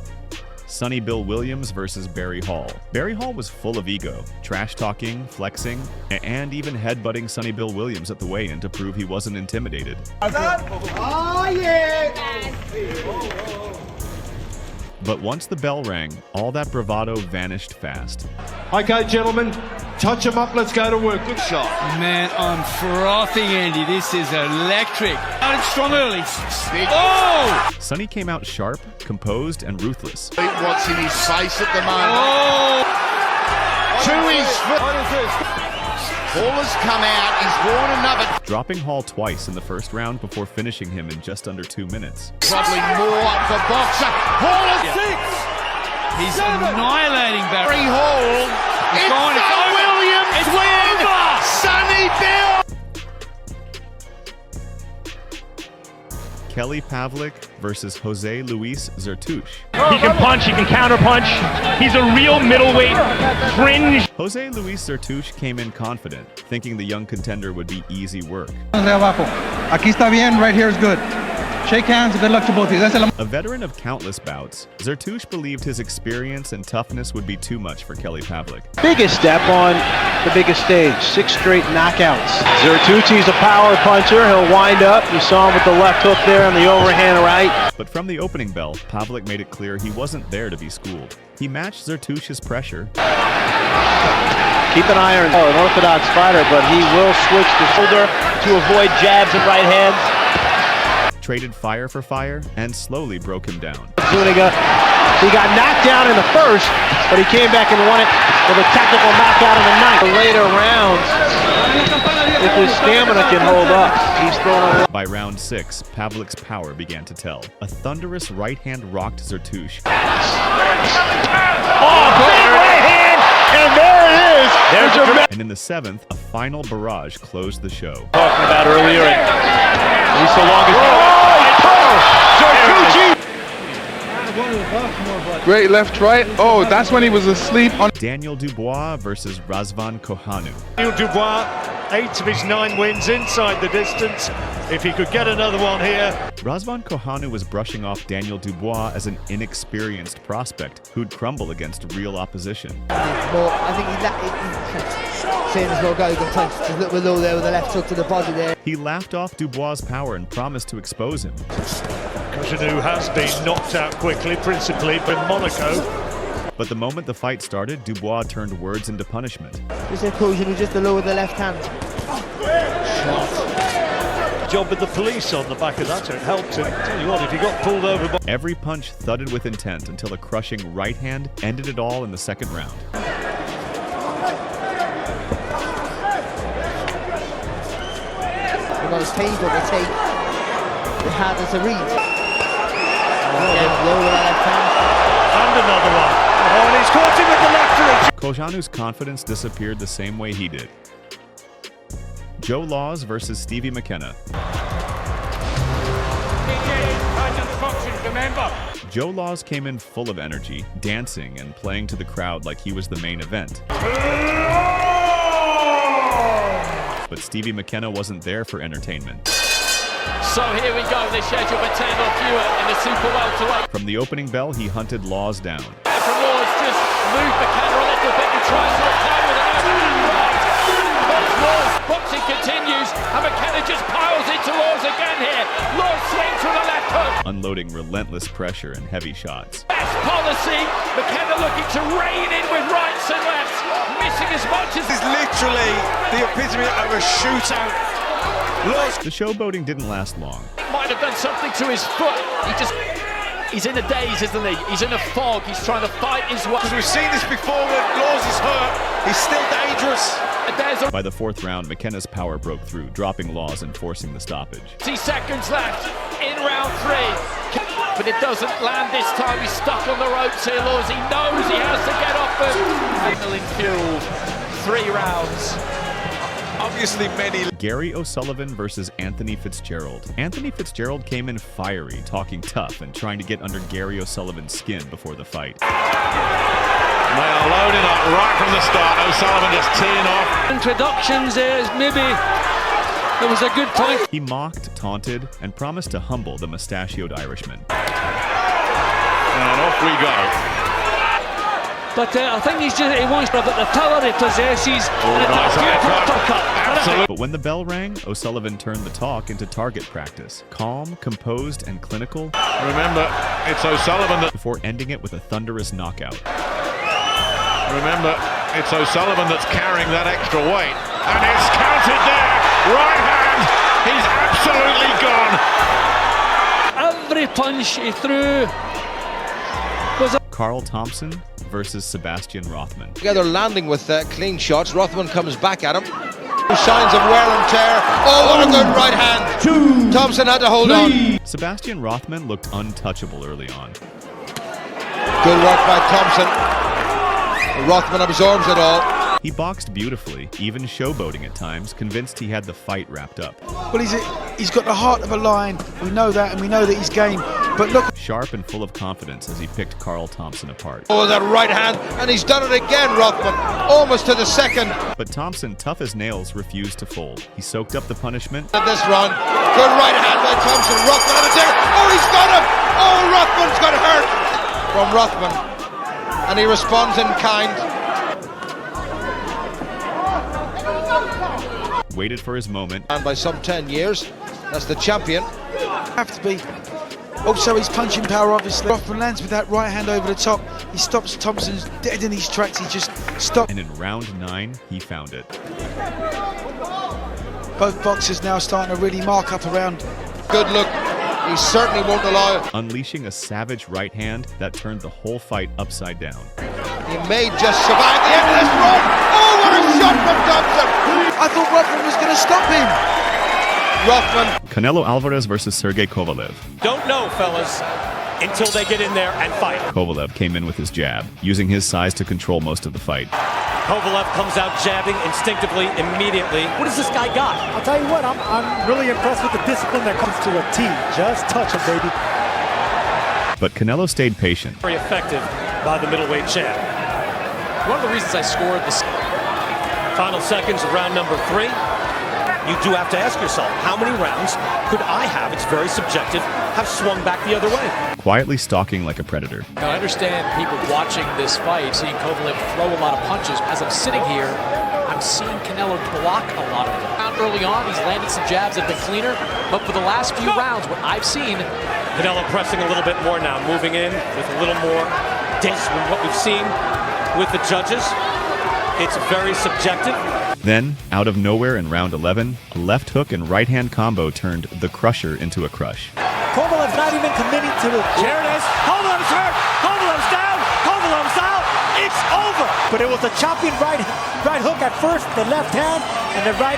Sonny Bill Williams versus Barry Hall. Barry Hall was full of ego, trash-talking, flexing, and even headbutting Sonny Bill Williams at the weigh-in to prove he wasn't intimidated. Oh, yeah! But once the bell rang, all that bravado vanished fast. Okay, gentlemen, touch him up. Let's go to work. Good shot. Man, I'm frothing, Andy. This is electric. Started strong early. Oh! Sonny came out sharp, composed, and ruthless. What's in his face at the moment? Oh! To his foot. What is this? Hall has come out. He's worn another. Dropping Hall twice in the first round before finishing him in just under 2 minutes. Probably more for Boxer. Hall is 6. He's annihilating Barry Hall. It's Williams. It's win. Sonny Bill. Kelly Pavlik versus Jose Luis Zertuche. He can punch, he can counter punch. He's a real middleweight fringe. Jose Luis Zertuche came in confident, thinking the young contender would be easy work. Aquí está bien, right here is good. Shake hands, good luck to both of you. A veteran of countless bouts, Zertuche believed his experience and toughness would be too much for Kelly Pavlik. Biggest step on the biggest stage, 6 straight knockouts. Zertuche's a power puncher, he'll wind up. You saw him with the left hook there on the overhand right. But from the opening bell, Pavlik made it clear he wasn't there to be schooled. He matched Zertuche's pressure. Keep an eye on an orthodox fighter, but he will switch the shoulder to avoid jabs and right hands. Traded fire for fire and slowly broke him down. Zuniga, he got knocked down in the first, but he came back and won it with a technical knockout in the ninth. The later rounds, if his stamina can hold up, he's throwing a... By round 6, Pavlik's power began to tell. A thunderous right hand rocked Zertuche. Oh, big right hand, and there it is. There's your... And in the 7th, a final barrage closed the show. Talking about earlier, and he's so long as... Great left, right. Oh, that's when he was asleep on. Daniel Dubois versus Razvan Kohanu. Daniel Dubois, 8 of his 9 wins inside the distance. If he could get another one here. Razvan Kohanu was brushing off Daniel Dubois as an inexperienced prospect who'd crumble against real opposition. Well, I think he's saying as well, guy who can punch just a little bit low there with the left hook to the body there. He laughed off Dubois' power and promised to expose him. Kohanu has been knocked out quickly, principally in Monaco. But the moment the fight started, Dubois turned words into punishment. Just a Kohanu just to lower the left hand. Job with the police on the back of that, so it helped him. Tell you what, if he got pulled over by... Every punch thudded with intent until a crushing right hand ended it all in the 2nd round. You know, it's painful to take the hand as a read. Again, lower the left hand. And another one. Oh, and he's caught him with the left. Kojanu's confidence disappeared the same way he did. Joe Laws versus Stevie McKenna. Joe Laws came in full of energy, dancing and playing to the crowd like he was the main event. But Stevie McKenna wasn't there for entertainment. So here we go, the schedule for 10 or fewer in the super welterweight. From the opening bell, he hunted Laws down. From Laws just moved McKenna a little bit and tries to attack with an overhand right. Laws, boxing continues, and McKenna just piles into Laws again here. Laws swings from the left hook. Unloading relentless pressure and heavy shots. Best policy, McKenna looking to rein in with rights and lefts, missing as much as... This is literally the epitome of a shootout. The showboating didn't last long. Might have done something to his foot. He's in a daze, isn't he? He's in a fog. He's trying to fight his way. Because we've seen this before when Laws is hurt. He's still dangerous. By the 4th round, McKenna's power broke through, dropping Laws and forcing the stoppage. 60 seconds left in round 3. But it doesn't land this time. He's stuck on the ropes here, Laws. He knows he has to get off them. Adrenaline fueled. 3 rounds. Obviously many. Gary O'Sullivan versus Anthony Fitzgerald. Anthony Fitzgerald came in fiery, talking tough and trying to get under Gary O'Sullivan's skin before the fight. They are loading up right from the start. O'Sullivan just teeing off. Introductions is maybe there was a good point. He mocked, taunted, and promised to humble the mustachioed Irishman. And off we go. But I think he wants to, but the power he possesses, and it's a beautiful uppercut. But when the bell rang, O'Sullivan turned the talk into target practice. Calm, composed, and clinical. Remember, it's O'Sullivan that... Before ending it with a thunderous knockout. Remember, it's O'Sullivan that's carrying that extra weight. And it's counted there. Right hand. He's absolutely gone. Every punch he threw was a... Carl Thompson versus Sebastian Rothman. Together landing with clean shots. Rothman comes back at him. Signs of wear and tear. Oh, what a good right hand. Thompson had to hold on. Sebastian Rothman looked untouchable early on. Good work by Thompson. Rothman absorbs it all. He boxed beautifully, even showboating at times, convinced he had the fight wrapped up. Well, he's got the heart of a lion. We know that, and we know that he's game. But look. Sharp and full of confidence as he picked Carl Thompson apart. Oh, that right hand, and he's done it again, Rothman. Almost to the second. But Thompson, tough as nails, refused to fold. He soaked up the punishment. At this run, good right hand by Thompson. Rothman on the table. Oh, he's got him. Oh, Rothman's got hurt from Rothman. And he responds in kind. Waited for his moment. And by some 10 years, that's the champion. Have to be. Also, his punching power, obviously. Rothman lands with that right hand over the top. He stops Thompson's dead in his tracks. He just stopped. And in round 9, he found it. Both boxers now starting to really mark up around. Good look. He certainly won't allow it. Unleashing a savage right hand that turned the whole fight upside down. He may just survive the end of this run. Oh, what a shot from Thompson! I thought Rothman was going to stop him. Rothman. Canelo Alvarez versus Sergey Kovalev. Don't know, fellas, until they get in there and fight. Kovalev came in with his jab, using his size to control most of the fight. Kovalev comes out jabbing instinctively, immediately. What does this guy got? I'll tell you what, I'm really impressed with the discipline that comes to a T. Just touch him, baby. But Canelo stayed patient. Very effective by the middleweight champ. One of the reasons I scored the final seconds of round number 3, you do have to ask yourself, how many rounds could I have, it's very subjective, have swung back the other way? Quietly stalking like a predator. Now, I understand people watching this fight, seeing Kovalev throw a lot of punches. As I'm sitting here, I'm seeing Canelo block a lot of them. Early on, he's landed some jabs that have been cleaner, but for the last few rounds, what I've seen... Canelo pressing a little bit more now, moving in with a little more distance than what we've seen with the judges. It's very subjective. Then, out of nowhere in round 11, a left hook and right hand combo turned the crusher into a crush. Kovalev's not even committing to it. Here it is. Kovalev's hurt. Kovalev's down. Kovalev's out. It's over. But it was a chopping right hook at first, the left hand, and the right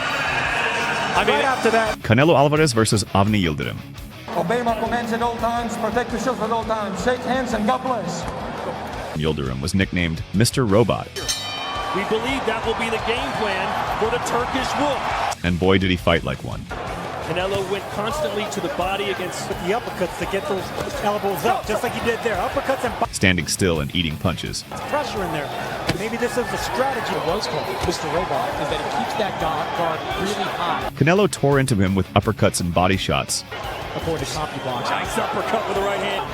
after that. Canelo Alvarez versus Avni Yildirim. Obey my commands at all times. Protect yourself at all times. Shake hands and God bless. Yildirim was nicknamed Mr. Robot. We believe that will be the game plan for the Turkish Wolf. And boy, did he fight like one. Canelo went constantly to the body against the uppercuts to get those elbows up, just like he did there. Uppercuts and standing still and eating punches. Pressure in there. And maybe this is the strategy. What was called Mr. Robot is that he keeps that guard really high. Canelo tore into him with uppercuts and body shots. According to CompuBox. Nice uppercut with the right hand.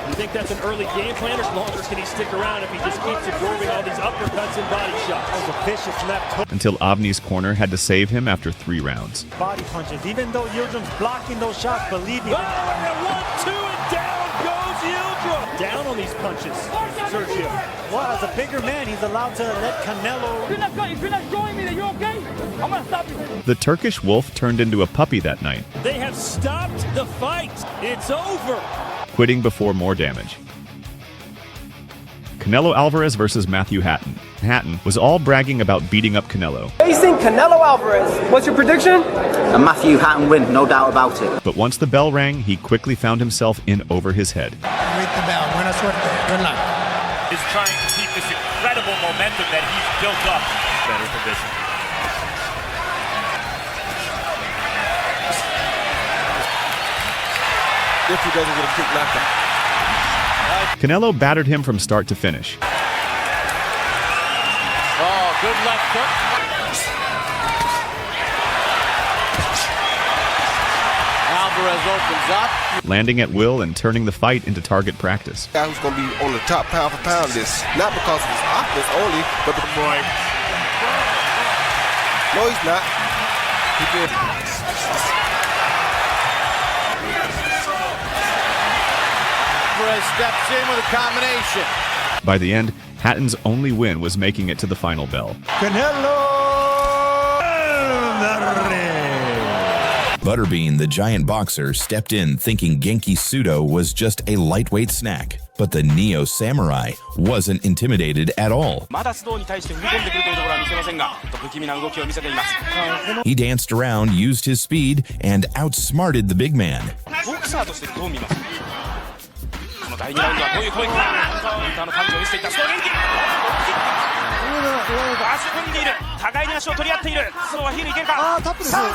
You think that's an early game plan, or longer can he stick around if he just keeps absorbing all these uppercuts and body shots? That was a vicious left hook. Until Avni's corner had to save him after 3 rounds. Body punches. Even though Yildirim's blocking those shots, believe me. Oh, and 1, 2, and down goes Yildirim. Down on these punches, Sergio. Well, as a bigger man, he's allowed to let Canelo... If you're not showing me that you're okay, I'm going to stop you. The Turkish Wolf turned into a puppy that night. They have stopped the fight. It's over. Quitting before more damage. Canelo Alvarez versus Matthew Hatton. Hatton was all bragging about beating up Canelo. Facing Canelo Alvarez. What's your prediction? A Matthew Hatton win, no doubt about it. But once the bell rang, he quickly found himself in over his head. Ring the bell. Buena suerte. Good luck. Is trying to keep this incredible momentum that he's built up. Better position. If he doesn't get a kick knocked out. Canelo battered him from start to finish. Oh, good left hook. Alvarez opens up. Landing at will and turning the fight into target practice. Guy who's going to be on the top pound for pound list, not because of his offense only, but the boy. No, he's not. He did. Alvarez steps in with a combination. By the end, Hatton's only win was making it to the final bell. Canelo Butterbean, the giant boxer, stepped in thinking Genki Sudo was just a lightweight snack. But the Neo Samurai wasn't intimidated at all. He danced around, used his speed, and outsmarted the big man. 足踏んでいる。互いに足を取り合っている。スローはヒールいけるか。タップしている。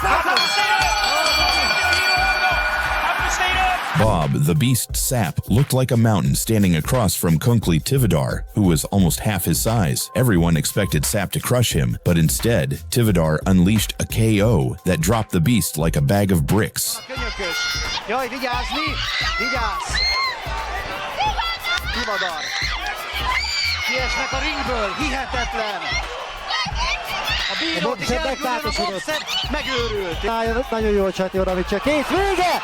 Bob, the Beast Sap, looked like a mountain standing across from Kunkley Tivadar, who was almost half his size. Everyone expected Sap to crush him, but instead, Tivadar unleashed a KO that dropped the Beast like a bag of bricks. Jaj, vigyázni! Vigyázz! Tivadar! Kiesnek a ringből, hihetetlen! A bírót is elküldön, a boxer megőrült! Nagyon jól csinálta oda, amit csak két vége!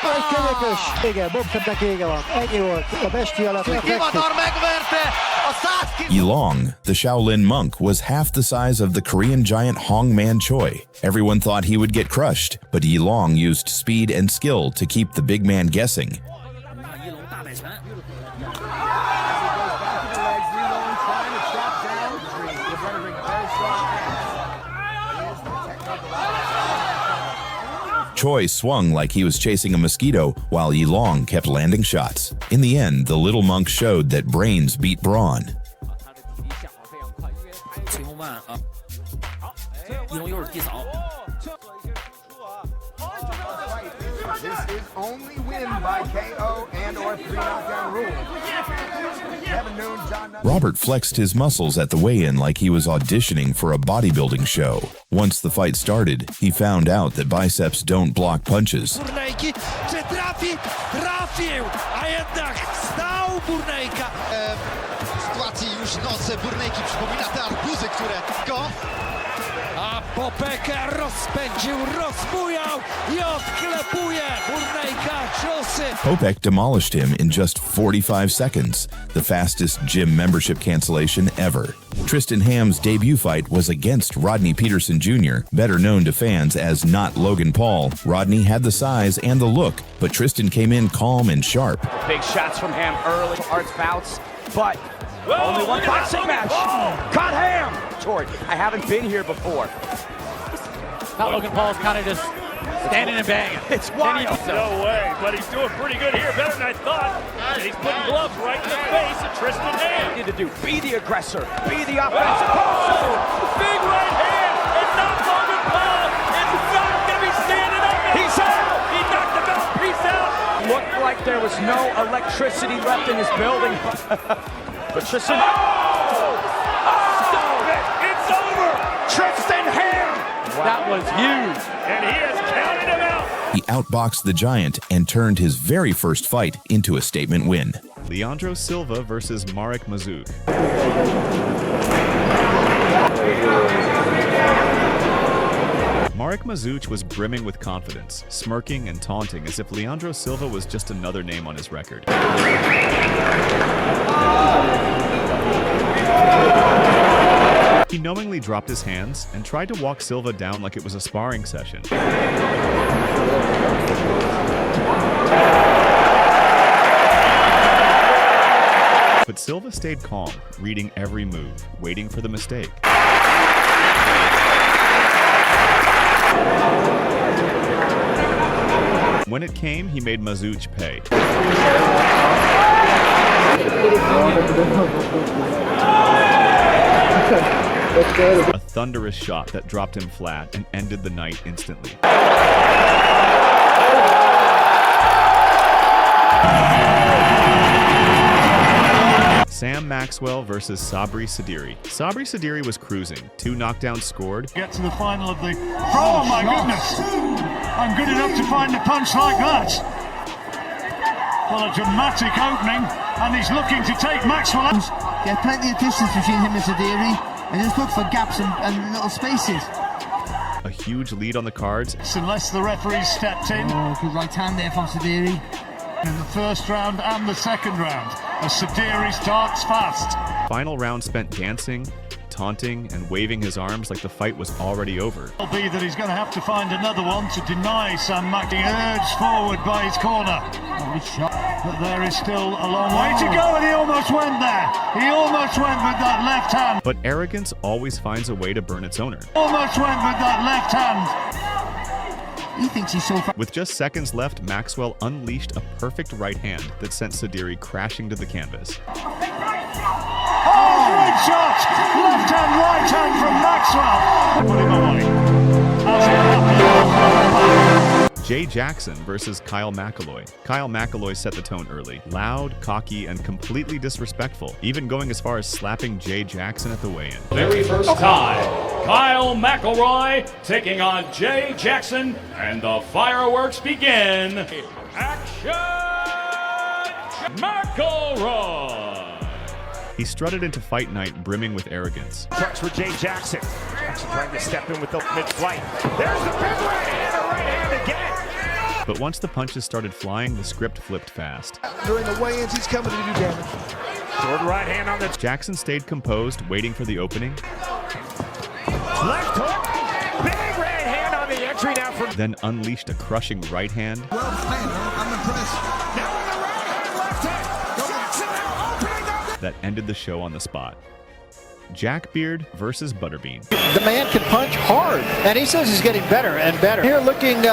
Egy könyökös! Vége, boxernek vége van. Ennyi volt, a bestia lett. Tivadar megverte a 100 Yilong, the Shaolin monk, was half the size of the Korean giant Hong Man Choi. Everyone thought he would get crushed, but Yilong used speed and skill to keep the big man guessing. Choi swung like he was chasing a mosquito, while Yilong kept landing shots. In the end, the little monk showed that brains beat brawn. This is only win by KO and or 3 knockdown rule. Robert flexed his muscles at the weigh-in like he was auditioning for a bodybuilding show. Once the fight started, he found out that biceps don't block punches. Sytuacji już noce Burnejki przypomina te arbuzy, które A Popeke rozpędził, rozbujał I odklepuje Burnejka ciosy. Popek demolished him in just 45 seconds, the fastest gym membership cancellation ever. Tristan Ham's debut fight was against Rodney Peterson Jr., better known to fans as Not Logan Paul. Rodney had the size and the look, but Tristan came in calm and sharp. Big shots from Ham early, Arts bouts, but only one boxing match. Caught Ham! Tori, I haven't been here before. Not Logan Paul's kind of just standing and banging. It's wild. No way, but he's doing pretty good here, better than I thought. And he's putting gloves right in the face of Tristan Ham. Need to do, be the aggressor, be the offensive. Oh! Big right hand, and not Logan Paul is not going to be standing up. He's out. He knocked him out. Peace out. Looked like there was no electricity left in this building. But Tristan. Stop it! It's over. Tristan Ham. Wow. That was huge. And he has counted him out. He outboxed the Giant and turned his very first fight into a statement win. Leandro Silva versus Marek Mazuk. Marek Mazuk was brimming with confidence, smirking and taunting as if Leandro Silva was just another name on his record. He knowingly dropped his hands and tried to walk Silva down like it was a sparring session. But Silva stayed calm, reading every move, waiting for the mistake. When it came, he made Mazuk pay. A thunderous shot that dropped him flat and ended the night instantly. Sam Maxwell versus Sabri Sadiri. Sabri Sadiri was cruising. 2 knockdowns scored. Get to the final of the... Oh my goodness! I'm good enough to find a punch like that. Well, a dramatic opening, and he's looking to take Maxwell out. Get plenty of distance between him and Sadiri, and just look for gaps and little spaces. A huge lead on the cards. Unless the referee stepped in. Oh, good right hand there from Sadiri. In the first round and the second round, as Sadiri starts fast. Final round spent dancing, taunting, and waving his arms like the fight was already over. It'll be that he's going to have to find another one to deny Sam Maxwell. Urged forward by his corner. But there is still a long way to go, and he almost went there. He almost went with that left hand. But arrogance always finds a way to burn its owner. Almost went with that left hand. He thinks he's so far. With just seconds left, Maxwell unleashed a perfect right hand that sent Sadiri crashing to the canvas. Oh, big shot! Left hand, right hand from Maxwell. Put him away. Jay Jackson versus Kyle McAloy. Kyle McAloy set the tone early. Loud, cocky, and completely disrespectful, even going as far as slapping Jay Jackson at the weigh-in. Very first time, Kyle McElroy taking on Jay Jackson, and the fireworks begin. Action! McElroy! He strutted into fight night brimming with arrogance. Touch for Jay Jackson. Jackson trying to step in with the mid-flight. There's the big right hand, a right hand again. But once the punches started flying, the script flipped fast. During the weigh-ins, he's coming to do damage. Short right hand on the... Jackson stayed composed, waiting for the opening. Left hook. Big right hand on the entry now from... Then unleashed a crushing right hand. Well, I'm impressed. Now in the right hand, left hand. Jackson now opening up. That ended the show on the spot. Jack Beard versus Butterbean. The man can punch hard, and he says he's getting better and better. Here looking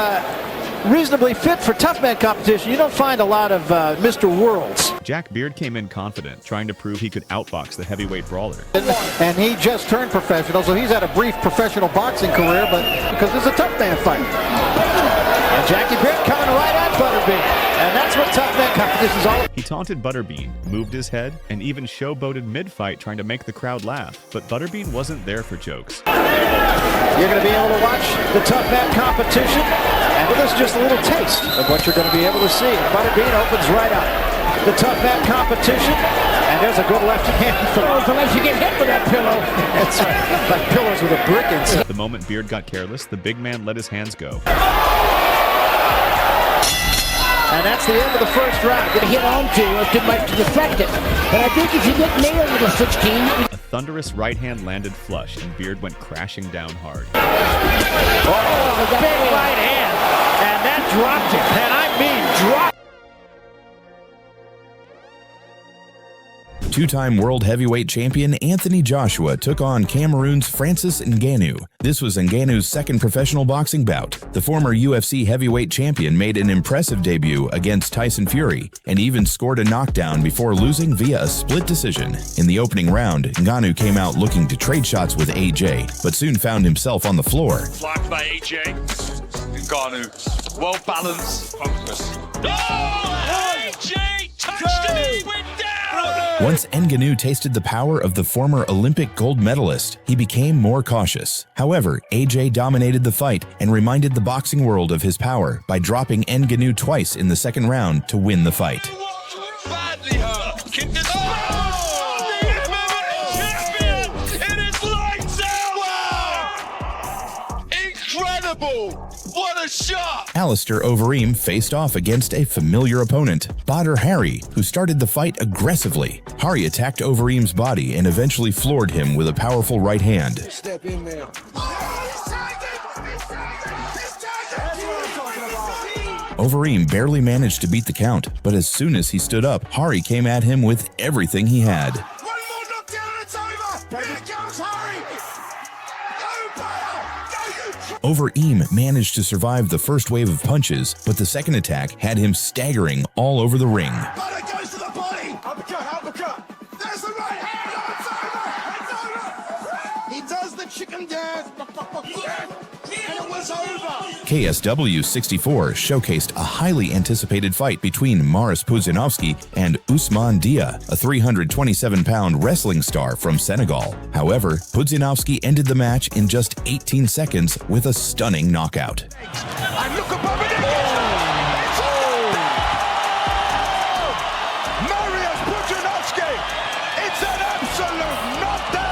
reasonably fit for tough man competition. You don't find a lot of Mr. Worlds. Jack Beard came in confident, trying to prove he could outbox the heavyweight brawler. And he just turned professional, so he's had a brief professional boxing career, but because it's a tough man fight. And Jackie Beard coming right at Butterbean. And that's what tough man competition is all about. He taunted Butterbean, moved his head, and even showboated mid-fight trying to make the crowd laugh. But Butterbean wasn't there for jokes. You're going to be able to watch the tough man competition, and this is just a little taste of what you're going to be able to see. Butterbean opens right up. The tough man competition, and there's a good left hand for unless you get hit with that pillow. That's right, like pillows with a brick inside. The moment Beard got careless, the big man let his hands go. And that's the end of the first round. Get hit on too much to deflect it. But I think if you get nailed with a 16... A thunderous right hand landed flush, and Beard went crashing down hard. Oh, big right hand. And that dropped him. And I mean dropped. Two-time world heavyweight champion Anthony Joshua took on Cameroon's Francis Ngannou. This was Ngannou's second professional boxing bout. The former UFC heavyweight champion made an impressive debut against Tyson Fury and even scored a knockdown before losing via a split decision. In the opening round, Ngannou came out looking to trade shots with AJ, but soon found himself on the floor. Blocked by AJ. Ngannou. Well balanced. Focus. Oh! AJ touched him. He went down. Once Ngannou tasted the power of the former Olympic gold medalist, he became more cautious. However, AJ dominated the fight and reminded the boxing world of his power by dropping Ngannou twice in the second round to win the fight. Badly hurt. Kick this. Oh! The MMA champion! It is lights out! Wow! Incredible! What a shot! Alistair Overeem faced off against a familiar opponent, Badr Hari, who started the fight aggressively. Hari attacked Overeem's body and eventually floored him with a powerful right hand. Step in there. Overeem barely managed to beat the count, but as soon as he stood up, Hari came at him with everything he had. One more knockdown and it's over. Here comes Hari. Overeem managed to survive the first wave of punches, but the second attack had him staggering all over the ring. Butter goes to the body. Uppercut. There's the right hand. It's over. He does the chicken dance. And it was over. KSW 64 showcased a highly anticipated fight between Maris Pudzianowski and Ousmane Dia, a 327-pound wrestling star from Senegal. However, Pudzianowski ended the match in just 18 seconds with a stunning knockout. And look above it. Marius Pudzianowski. It's an absolute knockdown.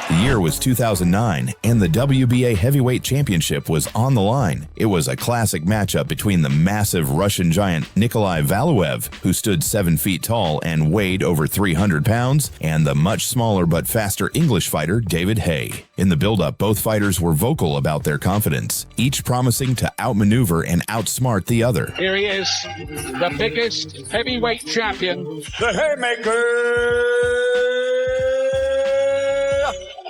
The year was 2009, and the WBA Heavyweight Championship was on the line. It was a classic matchup between the massive Russian giant Nikolai Valuev, who stood 7 feet tall and weighed over 300 pounds, and the much smaller but faster English fighter David Haye. In the build-up, both fighters were vocal about their confidence, each promising to outmaneuver and outsmart the other. Here he is, the biggest heavyweight champion. The Haymaker!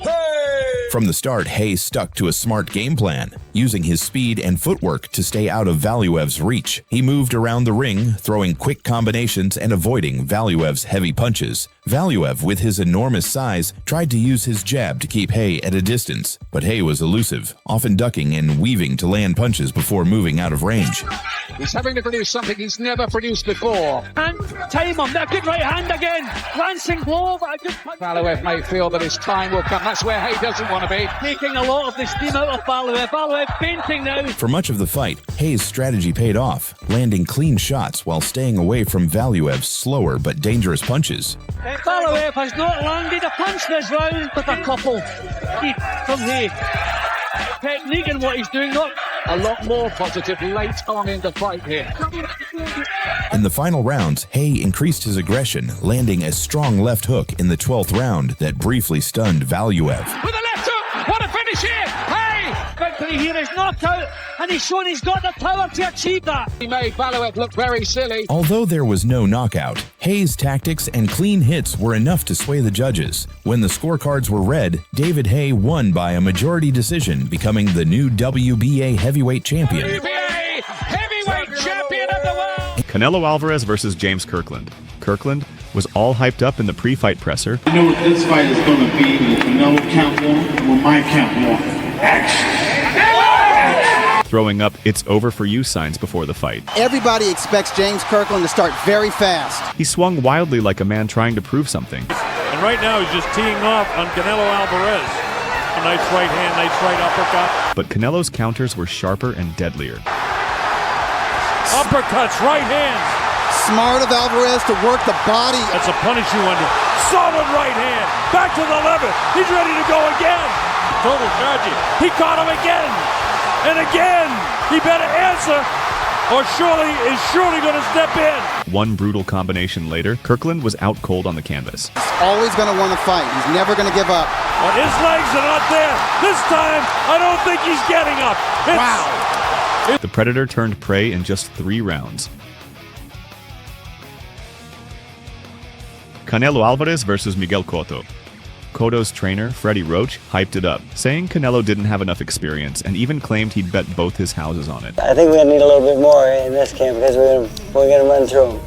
Hey! From the start, Hayes stuck to a smart game plan, using his speed and footwork to stay out of Valuev's reach. He moved around the ring, throwing quick combinations and avoiding Valuev's heavy punches. Valuev, with his enormous size, tried to use his jab to keep Hay at a distance, but Hay was elusive, often ducking and weaving to land punches before moving out of range. He's having to produce something he's never produced before. And time on that good right hand again. Glancing blow, but a good punch. Valuev may feel that his time will come. That's where Hay doesn't want to be. Taking a lot of the steam out of Valuev. Valuev fainting now. For much of the fight, Hayes' strategy paid off, landing clean shots while staying away from Valuev's slower but dangerous punches. Valuev has not landed a punch this round, but a couple. From Hay. Technique and what he's doing, not a lot more positive late on in the fight here. In the final rounds, Hay increased his aggression, landing a strong left hook in the 12th round that briefly stunned Valuev. With a left hook! What a finish here! Hay! Victory here is knockout, and he's shown he's got the power to achieve that. He made Valuev look very silly. Although there was no knockout, Hayes' tactics and clean hits were enough to sway the judges. When the scorecards were read, David Hay won by a majority decision, becoming the new WBA heavyweight champion. WBA heavyweight champion of the world! Canelo Alvarez versus James Kirkland. Kirkland was all hyped up in the pre-fight presser. You know what this fight is going to be? Will Canelo count one? Will my count one? Action! Throwing up "It's over for you" signs before the fight. Everybody expects James Kirkland to start very fast. He swung wildly like a man trying to prove something. And right now he's just teeing off on Canelo Alvarez. A nice right hand, nice right uppercut. But Canelo's counters were sharper and deadlier. Uppercuts, right hands. Smart of Alvarez to work the body. That's a punish you under. Solid right hand. Back to the 11th. He's ready to go again. Total tragedy. He caught him again. And again. He better answer or is surely going to step in. One brutal combination later, Kirkland was out cold on the canvas. He's always going to want to fight. He's never going to give up. But his legs are not there. This time, I don't think he's getting up. Wow. The Predator turned prey in just 3 rounds. Canelo Alvarez versus Miguel Cotto. Cotto's trainer, Freddie Roach, hyped it up, saying Canelo didn't have enough experience and even claimed he'd bet both his houses on it. I think we're going to need a little bit more in this camp because we're going to run through him.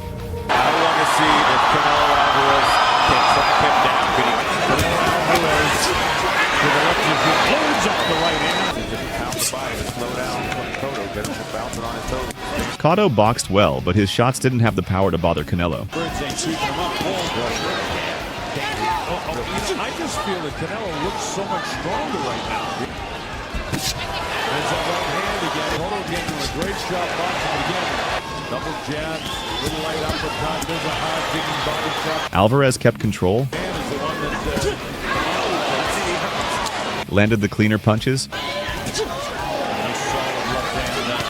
I want to see if Canelo Alvarez can track him down. Canelo Alvarez with a left hook holds up the right hand. Just pound the body to slow down Cotto, get him to bouncing on his toes. Cotto boxed well, but his shots didn't have the power to bother Canelo. I just feel that Canelo looks so much stronger right now. There's that right hand again. Cotto again doing a great job boxing again. Double jab, little light uppercut. There's a hard digging body shot. Alvarez kept control, landed the cleaner punches,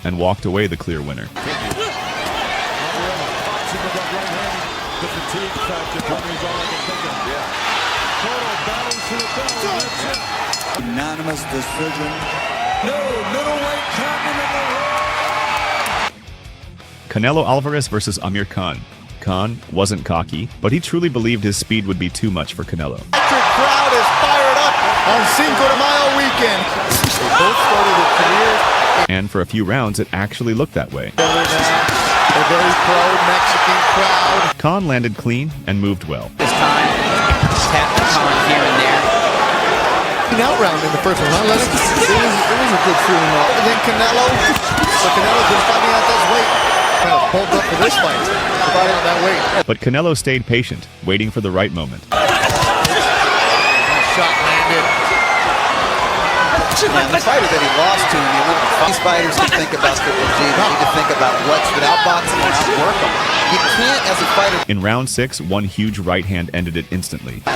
and walked away the clear winner. Unanimous decision. No middleweight champion in the world. Canelo Alvarez versus Amir Khan. Khan wasn't cocky, but he truly believed his speed would be too much for Canelo. The crowd is fired up on Cinco de Mayo weekend. They both started their careers. And for a few rounds, it actually looked that way. A very pro-Mexican crowd. Khan landed clean and moved well. This time, tap Khan here and there. Out round in the first one, huh? It was a good feeling off. And then Canelo's been fighting out that weight. Kind of pulled up for this fight, fight out that weight. But Canelo stayed patient, waiting for the right moment. Shot landed. And the fighter that he lost to in the Olympics, these fighters can think about the regime. They need to think about what's without boxing and outwork them. You can't, as a fighter. In round 6, one huge right hand ended it instantly.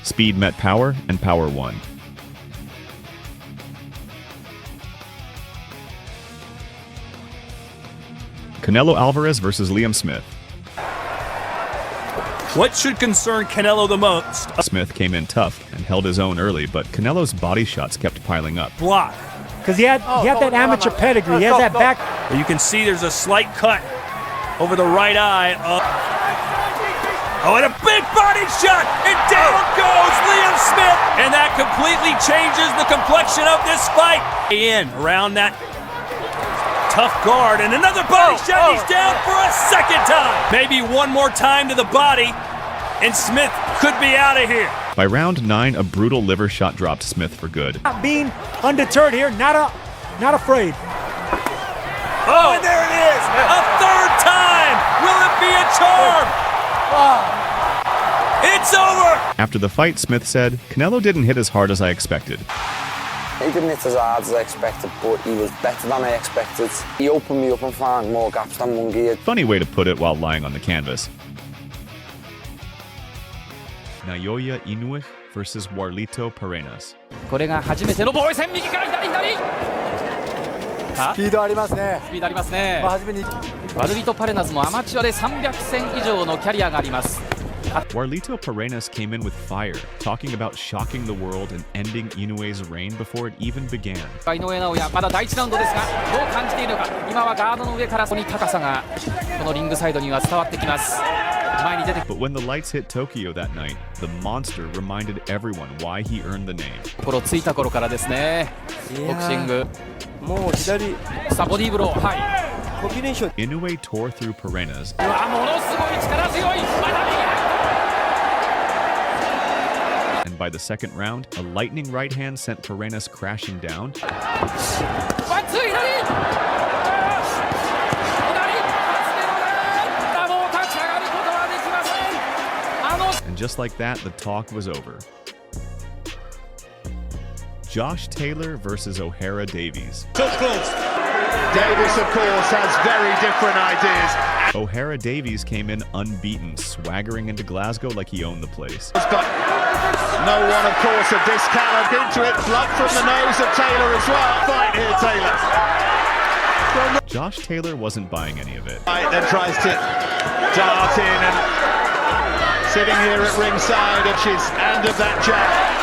Speed met power, and power won. Canelo Alvarez versus Liam Smith. What should concern Canelo the most? Smith came in tough and held his own early, but Canelo's body shots kept piling up. Block. Because he had that amateur pedigree. He has that back. You can see there's a slight cut over the right eye. Oh, and a big body shot, and down goes Liam Smith, and that completely changes the complexion of this fight. Around that tough guard, and another body shot, he's down for a second time. Maybe one more time to the body, and Smith could be out of here. By round 9, a brutal liver shot dropped Smith for good. Not being undeterred here, not afraid. Oh, and there it is, a third time. Will it be a charm? It's over! After the fight, Smith said, "Canelo didn't hit as hard as I expected." He didn't hit as hard as I expected, but he was better than I expected. He opened me up and found more gaps than Munguia. Funny way to put it while lying on the canvas. Naoya Inoue versus Warlito Parenas. これが初めての防衛戦、右から左左。スピードありますね。スピードありますね。初めにワルリト・パレナスもアマチュアで300戦以上のキャリアがあります。Warlito Parenas came in with fire, talking about shocking the world and ending Inoue's reign before it even began. 井上尚弥、まだ第1ラウンドですが、どう感じているのか。今はガードの上からそこに高さがこのリングサイドには伝わってきます。前に出て。But when the lights hit Tokyo that night, the monster reminded everyone why he earned the name. 心ついた頃からですね。ボクシング。もう左。さあボディーブロー。はい。コンビネーション。Inoue tore through Parenas. ものすごい力強い。And by the second round, a lightning right hand sent Parenas crashing down. And just like that, the talk was over. Josh Taylor versus O'Hara Davies. So close. Davis, of course, has very different ideas. O'Hara Davies came in unbeaten, swaggering into Glasgow like he owned the place. But no one, of course, of this caliber into it. Blood from the nose of Taylor as well. Fight here, Taylor. Josh Taylor wasn't buying any of it. Right, then tries to dart in and sitting here at ringside, and of that jab.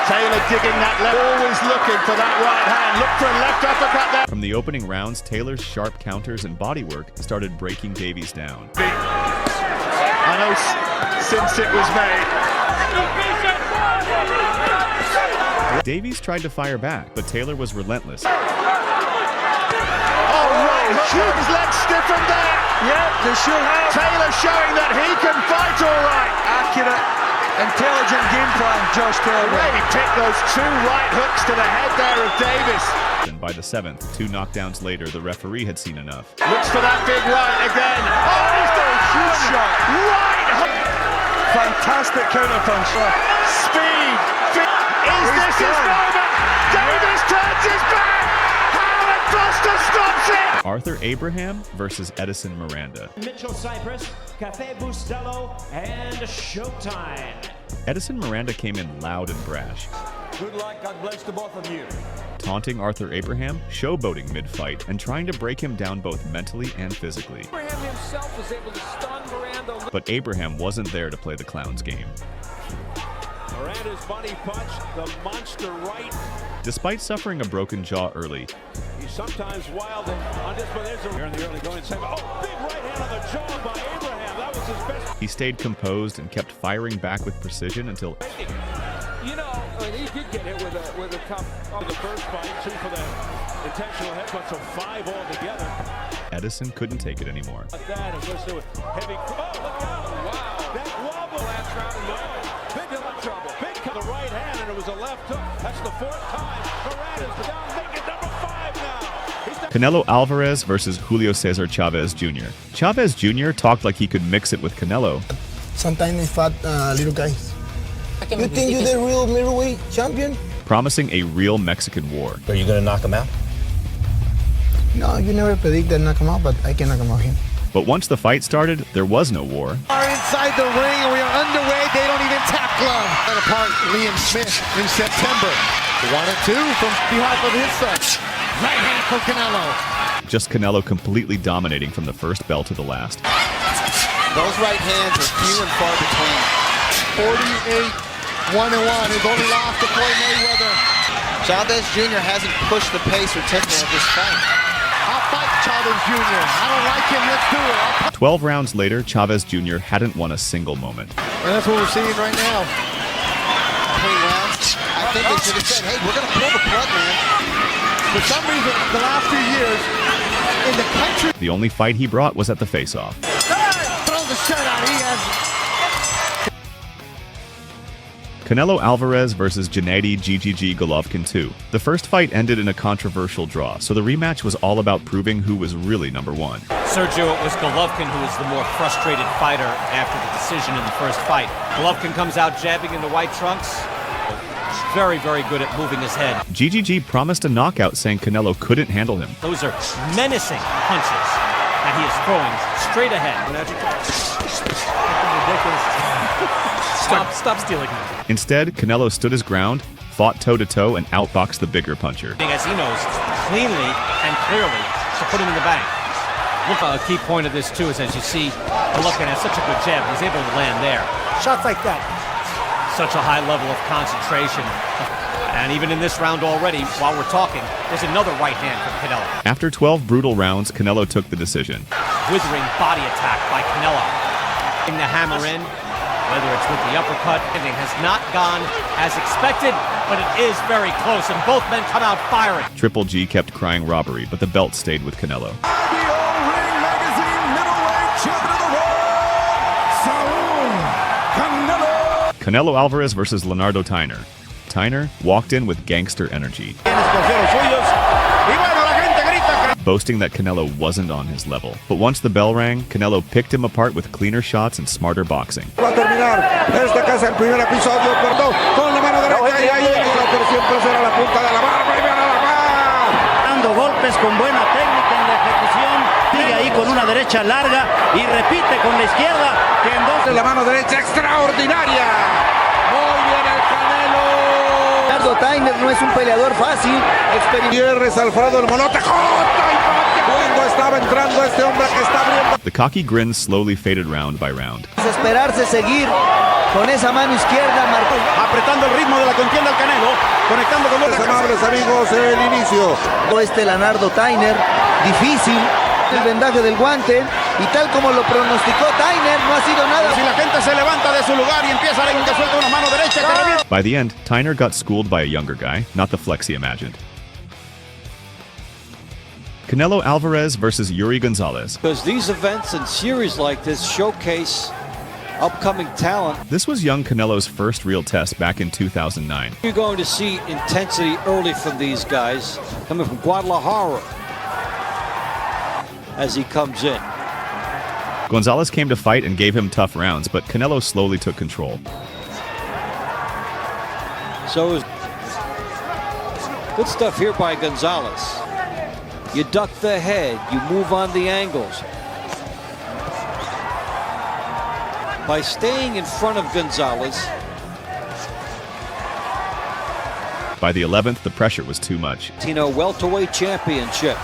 Taylor digging that left, always looking for that right hand. Look for a left uppercut there. From the opening rounds, Taylor's sharp counters and bodywork started breaking Davies down. I know since it was made. Davies tried to fire back, but Taylor was relentless. Oh, right hook, his legs stiffened there. Yeah, they should have. Taylor showing that he can fight all right. Accurate. Intelligent game plan, Josh Taylor. Really picked those two right hooks to the head there of Davis. And by the 7th, 2 knockdowns later, the referee had seen enough. Looks for that big right again. Oh, he's got a huge shot. Right hook. Fantastic counter punch. Speed. Is this his moment? Davis turns his back. Howard Buster stops it. Arthur Abraham versus Edison Miranda. Mitchell Cypress, Cafe Bustelo, and Showtime. Edison Miranda came in loud and brash. Good luck, God bless to both of you. Taunting Arthur Abraham, showboating mid-fight, and trying to break him down both mentally and physically. Abraham himself was able to stun Miranda. But Abraham wasn't there to play the clown's game. Miranda's body punch, the monster right. Despite suffering a broken jaw early, He's sometimes wild on this, but there's a in the early going. Oh, big right hand on the jaw by Abraham. That was his best. he stayed composed and kept firing back with precision until... You know, he did get hit with a top of the first fight, 2 for the intentional headbutt, so 5 altogether. Edison couldn't take it anymore. That is just heavy. Oh, look out! Wow, that wobble last round. No, big trouble. Big the right hand, and it was a left hook. That's the 4th time. Miranda's down, make it number 5 now. Canelo Alvarez versus Julio Cesar Chavez Jr. Chavez Jr. talked like he could mix it with Canelo. Sometimes they fought little guys. You think you're the real middleweight champion? Promising a real Mexican war. Are you going to knock him out? No, you never predict that knock him out, but I can knock him out here. But once the fight started, there was no war. We are inside the ring and we are underway. They don't even tap glove. And apart Liam Smith in September. 1 and 2 from behalf of his son. Right hand for Canelo. Just Canelo completely dominating from the first bell to the last. Those right hands are few and far between. 48-1-1. His only loss to Floyd Mayweather. Chavez Jr. hasn't pushed the pace or tempo of this fight. I'll fight Chavez Jr. I don't like him. Let's do it. 12 rounds later, Chavez Jr. hadn't won a single moment. And that's what we're seeing right now. 20 rounds. I think they should have said, hey, we're going to pull the plug, man. For some reason, the last few years, in the country... The only fight he brought was at the face-off. Throw the shirt out. He has... Canelo Alvarez versus Gennady GGG Golovkin 2. The first fight ended in a controversial draw, so the rematch was all about proving who was really number one. Sergio, it was Golovkin who was the more frustrated fighter after the decision in the first fight. Golovkin comes out jabbing in the white trunks. Very, very good at moving his head. GGG promised a knockout, saying Canelo couldn't handle him. Those are menacing punches that he is throwing straight ahead. Stop stealing him. Instead, Canelo stood his ground, fought toe-to-toe, and outboxed the bigger puncher. As he knows, cleanly and clearly, to put him in the bank. Look, a key point of this, too, is as you see, Golovkin has such a good jab. He's able to land there. Shots like that. Such a high level of concentration. And even in this round already, while we're talking, there's another right hand from Canelo. After 12 brutal rounds, Canelo took the decision. Withering body attack by Canelo. Getting the hammer in, whether it's with the uppercut, everything has not gone as expected, but it is very close, and both men come out firing. Triple G kept crying robbery, but the belt stayed with Canelo. Canelo Alvarez versus Leonardo Tainer. Tainer walked in with gangster energy, boasting that Canelo wasn't on his level. But once the bell rang, Canelo picked him apart with cleaner shots and smarter boxing. Dando golpes con buena técnica en la ejecución, sigue ahí con una derecha larga y repite con la izquierda, que en dos... La mano derecha extraordinaria. Muy bien el Canelo. Leonardo Tainer no es un peleador fácil. Gutiérrez, Alfredo, el molote. Cuando estaba entrando este hombre que está abriendo. The cocky grin slowly faded round by round. Desesperarse, seguir con esa mano izquierda, apretando el ritmo de la contienda al Canelo, conectando con los amables amigos el inicio. Este Leonardo Tainer, difícil. El vendaje del guante y tal como lo pronosticó Tainer, no ha sido nada. Si la gente se levanta de su lugar y empieza a que suelta una mano derecha que revienta. By the end, Tainer got schooled by a younger guy, not the flex he imagined. Canelo Alvarez versus Yuri Gonzalez. Because these events and series like this showcase upcoming talent. This was young Canelo's first real test back in 2009. You're going to see intensity early from these guys coming from Guadalajara as he comes in. Gonzalez came to fight and gave him tough rounds, but Canelo slowly took control. So it was good stuff here by Gonzalez. You duck the head, you move on the angles. By staying in front of Gonzalez. By the 11th, the pressure was too much. Welterweight championship.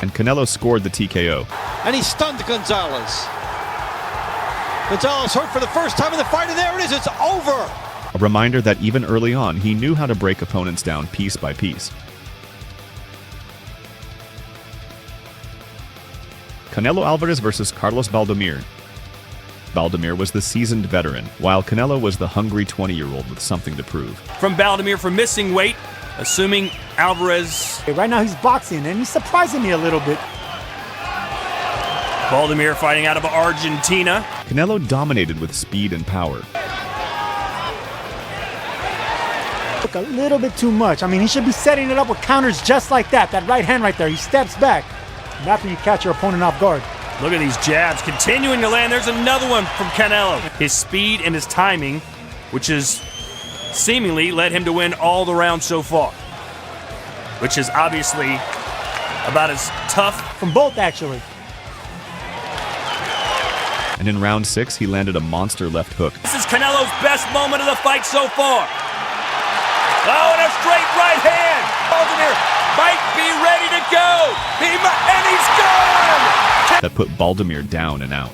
And Canelo scored the TKO. And he stunned Gonzalez. Gonzalez hurt for the first time in the fight, and there it is, it's over. A reminder that even early on, he knew how to break opponents down piece by piece. Canelo Alvarez versus Carlos Baldomir. Baldomir was the seasoned veteran, while Canelo was the hungry 20-year-old with something to prove. From Baldomir for missing weight, assuming Alvarez... Right now he's boxing, and he's surprising me a little bit. Baldomir fighting out of Argentina. Canelo dominated with speed and power. Look, a little bit too much. I mean, he should be setting it up with counters just like that. That right hand right there, he steps back. And after you catch your opponent off guard. Look at these jabs continuing to land. There's another one from Canelo. His speed and his timing, which has seemingly led him to win all the rounds so far, which is obviously about as tough. From both, actually. And in round 6, he landed a monster left hook. This is Canelo's best moment of the fight so far. Oh, and a straight right hand. Baldomir might be ready to go. And he's gone. That put Baldomir down and out.